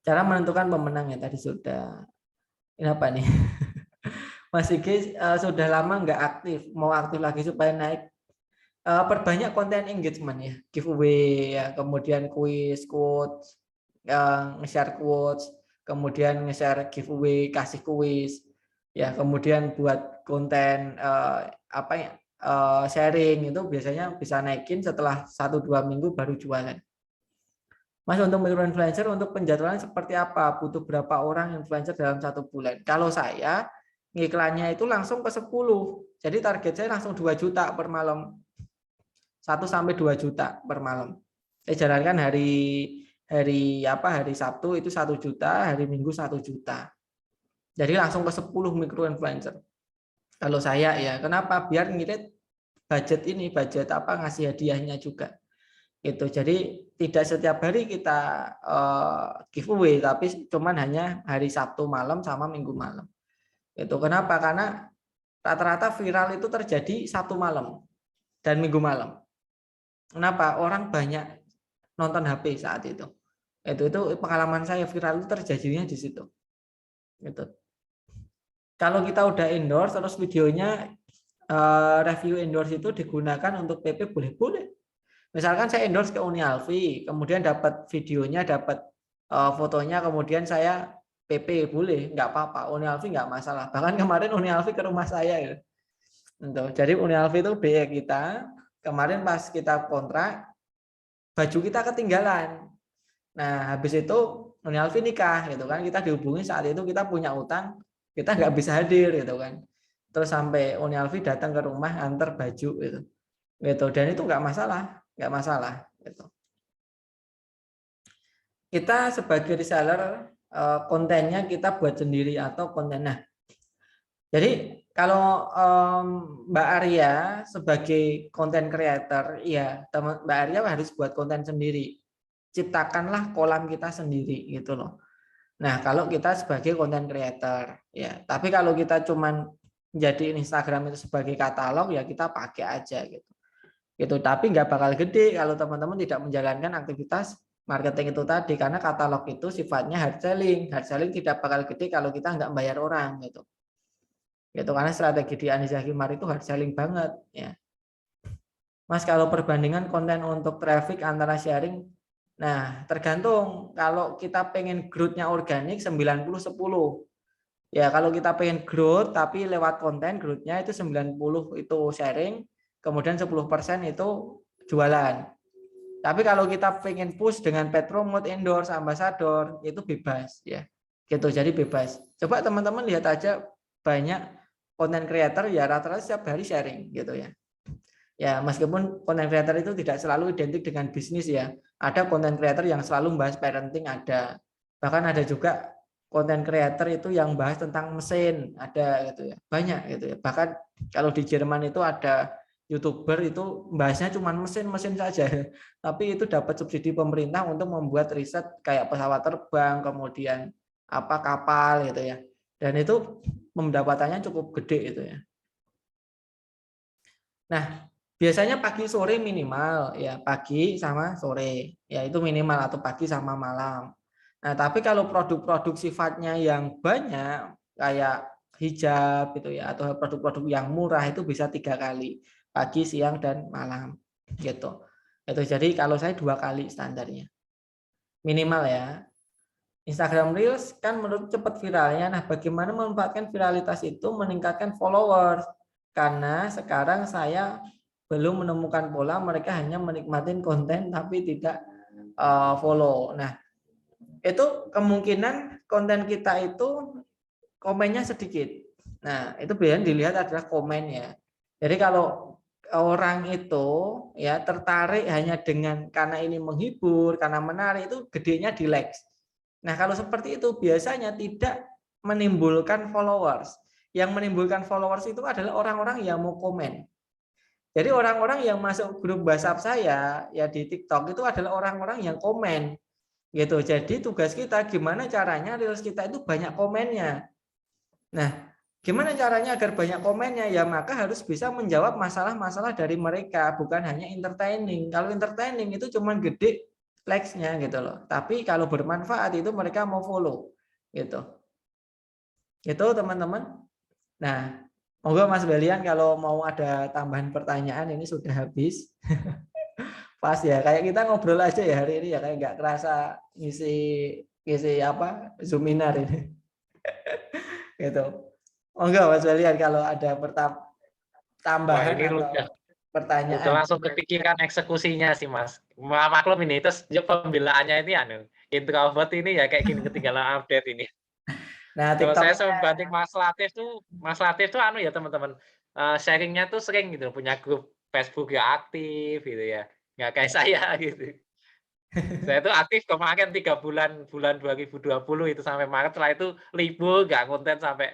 Cara menentukan pemenang ya tadi sudah. Ini apa nih? Mas Igi sudah lama nggak aktif, mau aktif lagi supaya naik. Perbanyak konten engagement ya, giveaway ya, kemudian quiz, quotes, nge-share quotes, kemudian nge-share giveaway, kasih quiz, ya, kemudian buat konten apa ya, sharing itu biasanya bisa naikin setelah 1-2 minggu baru jualan. Mas, untuk microinfluencer, untuk penjadwalan seperti apa? Butuh berapa orang influencer dalam 1 bulan? Kalau saya, ngiklannya itu langsung ke 10. Jadi target saya langsung 2 juta per malam. 1-2 juta per malam. Saya jalankan hari Sabtu itu 1 juta, hari Minggu 1 juta. Jadi langsung ke 10 microinfluencer. Kalau saya ya, kenapa? Biar ngirit budget ngasih hadiahnya juga. Gitu. Jadi tidak setiap hari kita giveaway, tapi cuman hanya hari Sabtu malam sama Minggu malam. Itu kenapa? Karena rata-rata viral itu terjadi Sabtu malam dan Minggu malam. Kenapa? Orang banyak nonton HP saat itu. Itu pengalaman saya, viral itu terjadinya di situ. Gitu. Kalau kita udah endorse terus videonya review endorse itu digunakan untuk PP boleh-boleh. Misalkan saya endorse ke Uni Alfi, kemudian dapat videonya, dapat fotonya, kemudian saya PP boleh, nggak apa-apa. Uni Alfi nggak masalah. Bahkan kemarin Uni Alfi ke rumah saya. Ya. Jadi Uni Alfi itu BE kita. Kemarin pas kita kontrak, baju kita ketinggalan. Nah, habis itu Uni Alfi nikah, gitu kan? Kita dihubungi saat itu kita punya utang, kita nggak bisa hadir, gitu kan? Terus sampai Uni Alfi datang ke rumah antar baju, gitu. Dan itu nggak masalah. Gitu. kita sebagai reseller kontennya kita buat sendiri atau konten. Nah, jadi kalau Mbak Arya sebagai content creator, ya Mbak Arya harus buat konten sendiri. Ciptakanlah kolam kita sendiri gitu loh. Nah, kalau kita sebagai content creator, ya. Tapi kalau kita cuman jadiin Instagram itu sebagai katalog, ya kita pakai aja gitu. Gitu. Tapi nggak bakal gede kalau teman-teman tidak menjalankan aktivitas marketing itu tadi, karena katalog itu sifatnya hard selling. Hard selling tidak bakal gede kalau kita nggak bayar orang gitu. Gitu, karena strategi di Anisa Himar itu hard selling banget ya. Mas, kalau perbandingan konten untuk traffic antara sharing, nah tergantung. Kalau kita pengen growth-nya organik 90-10. Ya, kalau kita pengen growth tapi lewat konten, growth-nya itu 90 itu sharing, kemudian 10% itu jualan. Tapi kalau kita pengen push dengan paid promote, endorse, ambassador, itu bebas ya. Gitu, jadi bebas. Coba teman-teman lihat aja banyak konten creator ya rata-rata setiap hari sharing gitu ya. Ya, meskipun konten creator itu tidak selalu identik dengan bisnis ya. Ada konten creator yang selalu membahas parenting, ada. Bahkan ada juga konten creator itu yang bahas tentang mesin, ada gitu ya. Banyak gitu ya. Bahkan kalau di Jerman itu ada YouTuber itu bahasnya cuma mesin-mesin saja. Tapi itu dapat subsidi pemerintah untuk membuat riset kayak pesawat terbang, kemudian apa kapal gitu ya. Dan itu pendapatannya cukup gede itu ya. Nah, biasanya pagi sore minimal ya, pagi sama sore ya, itu minimal, atau pagi sama malam. Nah, tapi kalau produk-produk sifatnya yang banyak kayak hijab gitu ya, atau produk-produk yang murah itu bisa 3 kali, pagi, siang, dan malam gitu. Itu jadi kalau saya 2 kali standarnya minimal ya. Instagram Reels kan menurut cepat viralnya. Nah, bagaimana memanfaatkan viralitas itu meningkatkan followers? Karena sekarang saya belum menemukan pola, mereka hanya menikmatin konten tapi tidak follow. Nah, itu kemungkinan konten kita itu komennya sedikit. Nah, itu biasanya dilihat adalah komennya. Jadi kalau orang itu ya tertarik hanya dengan karena ini menghibur, karena menarik, itu gedenya di likes. Nah, kalau seperti itu biasanya tidak menimbulkan followers. Yang menimbulkan followers itu adalah orang-orang yang mau komen. Jadi orang-orang yang masuk grup WhatsApp saya ya di TikTok itu adalah orang-orang yang komen gitu. Jadi tugas kita gimana caranya reels kita itu banyak komennya. Nah, gimana caranya agar banyak komennya? Ya maka harus bisa menjawab masalah-masalah dari mereka, bukan hanya entertaining. Kalau entertaining itu cuma gede likes-nya gitu loh. Tapi kalau bermanfaat itu mereka mau follow gitu. Gitu teman-teman. Nah, monggo Mas Belian kalau mau ada tambahan pertanyaan, ini sudah habis. Pas ya, kayak kita ngobrol aja ya hari ini ya, kayak nggak kerasa ngisi apa Zoominar ini. Gitu. Monggo Mas Belian kalau ada Wah, tambahan ini atau udah pertanyaan. langsung kepikiran eksekusinya sih, Mas. Maklum ini, terus pembelaannya ini introvert ini ya kayak gini, ketinggalan update ini. Nah, Kalau saya TikToknya sebanding Mas Latif tuh ya teman-teman, sharing-nya tuh sering gitu, punya grup Facebook ya aktif gitu ya, nggak kayak saya gitu. Saya tuh aktif kemarin 3 bulan 2020 itu sampai Maret, setelah itu libur, nggak konten sampai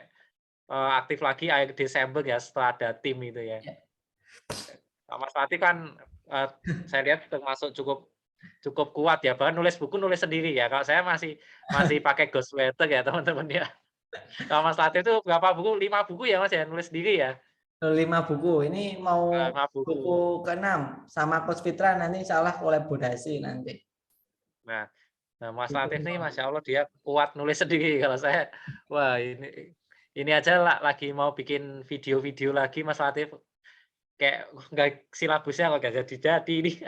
aktif lagi akhir Desember ya setelah ada tim itu ya. Mas Latif kan saya lihat termasuk cukup kuat ya, bahkan nulis buku nulis sendiri ya. Kalau saya masih pakai ghostwriter ya teman-teman ya. Kalau Mas Latif itu berapa buku? 5 buku ya Mas ya, nulis sendiri ya? 5 buku. Ini mau 5 buku. buku ke-6 sama Coach Fitra, nanti insya Allah kolaborasi nanti. Nah, Mas Latif nih Masya Allah dia kuat nulis sendiri. Kalau saya, wah ini aja lagi mau bikin video-video lagi Mas Latif. Kayak nggak silabusnya kok nggak jadi ini.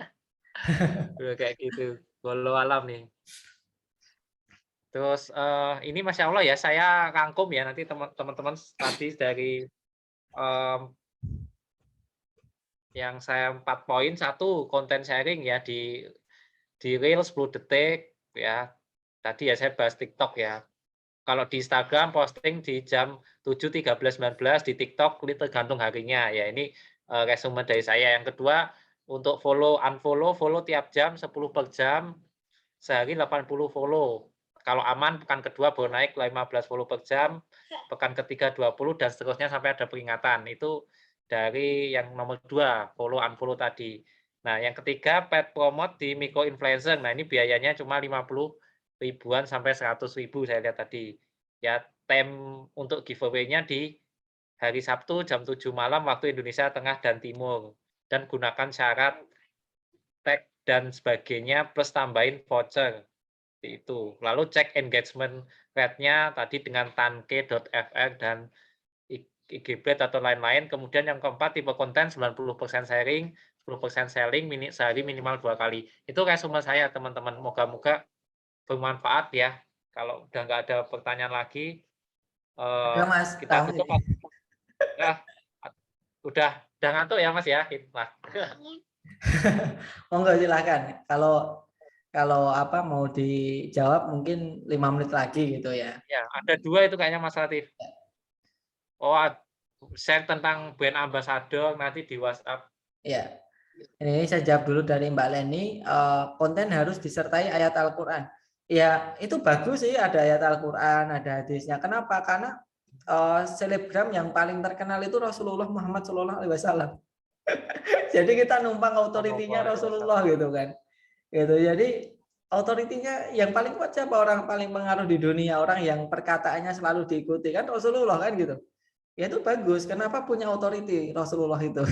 Udah kayak gitu. Walau alam nih. Terus ini Masya Allah ya, saya rangkum ya nanti teman-teman tadi dari yang saya 4 poin. 1, konten sharing ya di Reel 10 detik ya. Tadi ya saya bahas TikTok ya. Kalau di Instagram posting di jam 7.13.19, di TikTok tergantung harinya ya. Ini resume dari saya. Yang kedua, untuk follow unfollow, follow tiap jam 10 per jam. sehari 80 follow. Kalau aman, pekan kedua baru naik 15 follow per jam, pekan ketiga 20, dan seterusnya sampai ada peringatan. Itu dari yang nomor 2, follow unfollow tadi. Nah, yang ketiga, paid promote di micro influencer. Nah, ini biayanya cuma 50 ribuan sampai 100 ribu saya lihat tadi. Ya, time untuk giveaway-nya di hari Sabtu jam 7 malam waktu Indonesia Tengah dan Timur. Dan gunakan syarat tag dan sebagainya plus tambahin voucher. Itu. Lalu cek engagement rate-nya tadi dengan tanke.fr dan IGBet atau lain-lain. Kemudian yang keempat, tipe konten 90% sharing, 10% selling, sehari minimal 2 kali. Itu resume saya, teman-teman. Moga-moga bermanfaat ya. Kalau udah nggak ada pertanyaan lagi, Ada Mas, kita tamu tutup. ini. Ya, udah ngantuk ya Mas ya. Nah. Monggo silakan. Kalau apa mau dijawab mungkin 5 menit lagi gitu ya. Ya, ada 2 itu kayaknya Mas Latif. Oh, share tentang brand ambassador nanti di WhatsApp. Ya. Ini saya jawab dulu dari Mbak Leni. Konten harus disertai ayat Al-Quran. Ya, itu bagus sih ada ayat Al-Quran, ada hadisnya. Kenapa? Karena selebgram yang paling terkenal itu Rasulullah Muhammad SAW. Jadi kita numpang otoritinya Rasulullah gitu kan. Gitu. Jadi otoritinya yang paling kuat siapa? Orang paling pengaruh di dunia, orang yang perkataannya selalu diikuti kan Rasulullah kan gitu. Ya itu bagus. Kenapa punya otoriti Rasulullah itu?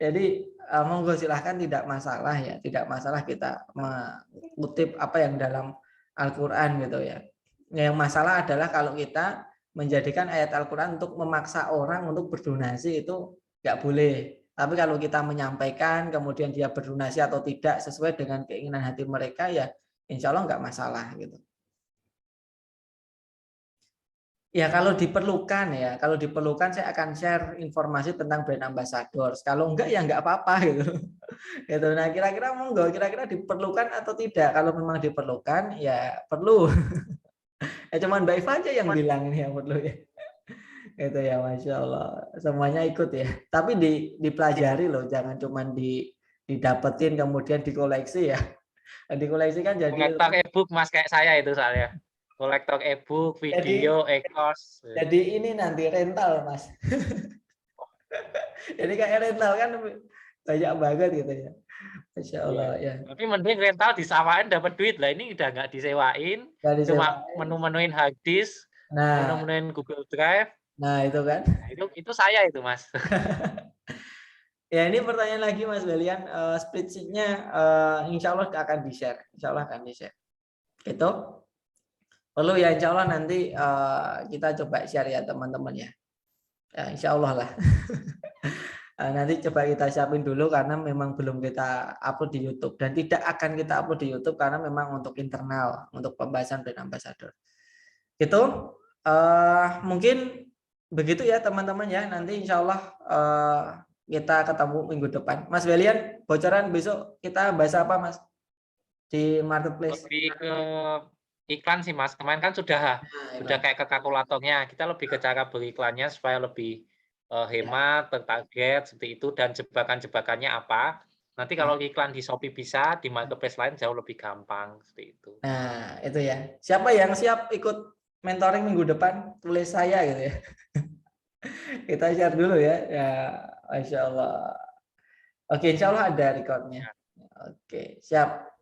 Jadi monggo silahkan, tidak masalah ya, tidak masalah kita mengutip apa yang dalam Al-Quran gitu ya. Yang masalah adalah kalau kita menjadikan ayat Al-Quran untuk memaksa orang untuk berdonasi, itu nggak boleh. Tapi kalau kita menyampaikan kemudian dia berdonasi atau tidak sesuai dengan keinginan hati mereka, ya insya Allah nggak masalah gitu. Ya kalau diperlukan saya akan share informasi tentang brand ambassador. Kalau enggak ya enggak apa-apa gitu. Gitu. Nah, kira-kira monggo, kira-kira diperlukan atau tidak? Kalau memang diperlukan ya perlu. Ya cuman Mbak Iva aja yang bilang ini yang perlu ya. Itu ya, Masya Allah. Semuanya ikut ya. Tapi dipelajari loh, jangan cuman didapetin kemudian dikoleksi ya. Dikoleksi kan jadi Kolektor e-book Mas kayak saya itu soalnya. Kolektor e-book, video, e-course. Jadi ini nanti rental Mas. Jadi kayak rental kan banyak banget gitu ya. Masya Allah ya. Tapi mending rental disewain dapat duit lah. Ini udah nggak disewain, cuma menu-menuin hard disk, menu-menuin Google Drive. Nah itu kan. Nah, itu saya itu Mas. Ya ini pertanyaan lagi Mas Belian, split sheet-nya insya Allah akan di-share. Insya Allah akan di-share. Itu perlu ya, insya Allah nanti kita coba share ya teman-teman ya. Ya insya Allah lah. Nanti coba kita siapin dulu karena memang belum kita upload di YouTube dan tidak akan kita upload di YouTube karena memang untuk internal, untuk pembahasan brand ambassador. Itu mungkin begitu ya teman-teman ya. Nanti insya Allah kita ketemu minggu depan. Mas Belian, bocoran besok kita bahas apa Mas di marketplace? Lebih ke iklan sih Mas. Kemarin kan sudah kayak ke kalkulatornya. Kita lebih ke cara beriklannya supaya lebih hemat, tertarget seperti itu, dan jebakan-jebakannya apa. Nanti kalau iklan di Shopee bisa, di marketplace lain jauh lebih gampang seperti itu. Nah, itu ya. Siapa yang siap ikut mentoring minggu depan? Tulis saya gitu ya. Kita share dulu ya. Ya, Masya Allah. Oke, insya Allah ada recordnya. Oke, siap.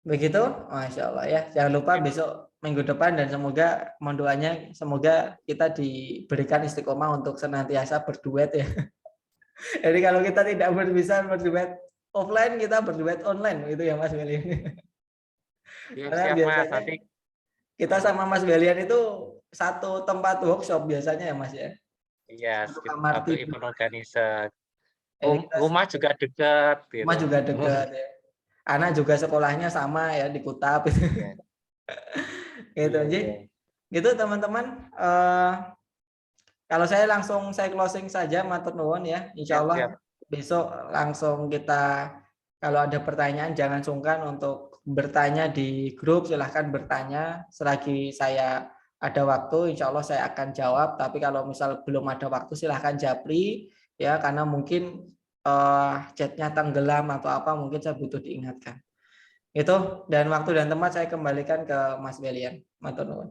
Begitu, Masya Allah ya. Jangan lupa besok minggu depan dan semoga mohon doanya semoga kita diberikan istiqomah untuk senantiasa berduet ya. Jadi kalau kita tidak bisa berduet offline, kita berduet online itu ya Mas Belian. Karena biasanya kita sama Mas Belian itu satu tempat workshop biasanya ya Mas ya. Iya, satu event organizer. Rumah juga dekat. Gitu. Rumah juga dekat ya. Anak juga sekolahnya sama ya di Kutap. Gitu aja. Gitu teman-teman. Kalau saya closing saja, matur nuwun ya. Insya Allah besok langsung kita, kalau ada pertanyaan jangan sungkan untuk bertanya di grup, silahkan bertanya. Selagi saya ada waktu, insya Allah saya akan jawab. Tapi kalau misal belum ada waktu, silahkan japri ya, karena mungkin chatnya tenggelam atau apa, mungkin saya butuh diingatkan. Itu, dan waktu dan tempat saya kembalikan ke Mas Belian. Matur nuwun.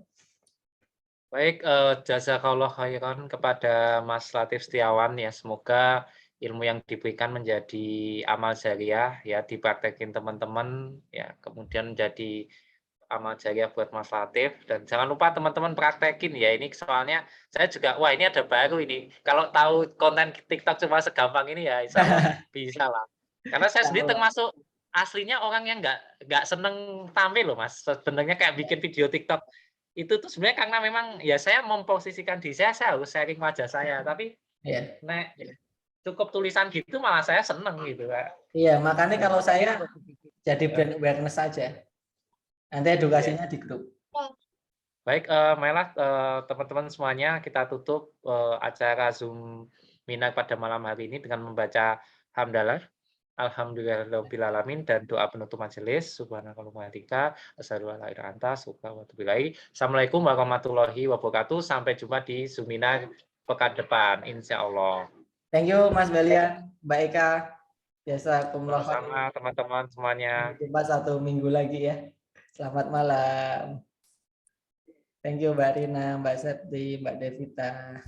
Baik, jazakallah khairan kepada Mas Latif Setiawan ya. Semoga ilmu yang diberikan menjadi amal jariah ya, dipraktekin teman-teman ya, kemudian menjadi amal jariah buat Mas Latif. Dan jangan lupa teman-teman praktekin ya, ini soalnya saya juga, wah ini ada baru ini. Kalau tahu konten TikTok cuma segampang ini ya, insya Allah bisa lah. Karena saya sendiri termasuk aslinya orang yang nggak seneng tampil loh Mas. Sebenarnya kayak bikin video TikTok itu tuh sebenarnya karena memang ya saya memposisikan diri saya harus sharing wajah saya, tapi Iya. nek cukup tulisan gitu malah saya seneng gitu Kak. Iya, makanya kalau saya jadi Ya. brand awareness saja. Nanti edukasinya di grup. Baik, Mela, teman-teman semuanya kita tutup acara Zoom Mina pada malam hari ini dengan membaca hamdalah. Alhamdulillahirabbil alamin dan doa penutup majelis. Subhanakallahumma wa bihamdika asyhadu an la ilaha illa anta astaghfiruka wa atubu ilaik. Assalamualaikum warahmatullahi wabarakatuh. Sampai jumpa di Zoom-Mina pekan depan insyaallah. Thank you Mas Belian, Mbak Eka. Jazakumullah khairan. Sama-sama teman-teman semuanya. Sampai jumpa 1 minggu lagi ya. Selamat malam. Thank you Mbak Rina, Mbak Septi, Mbak Devita.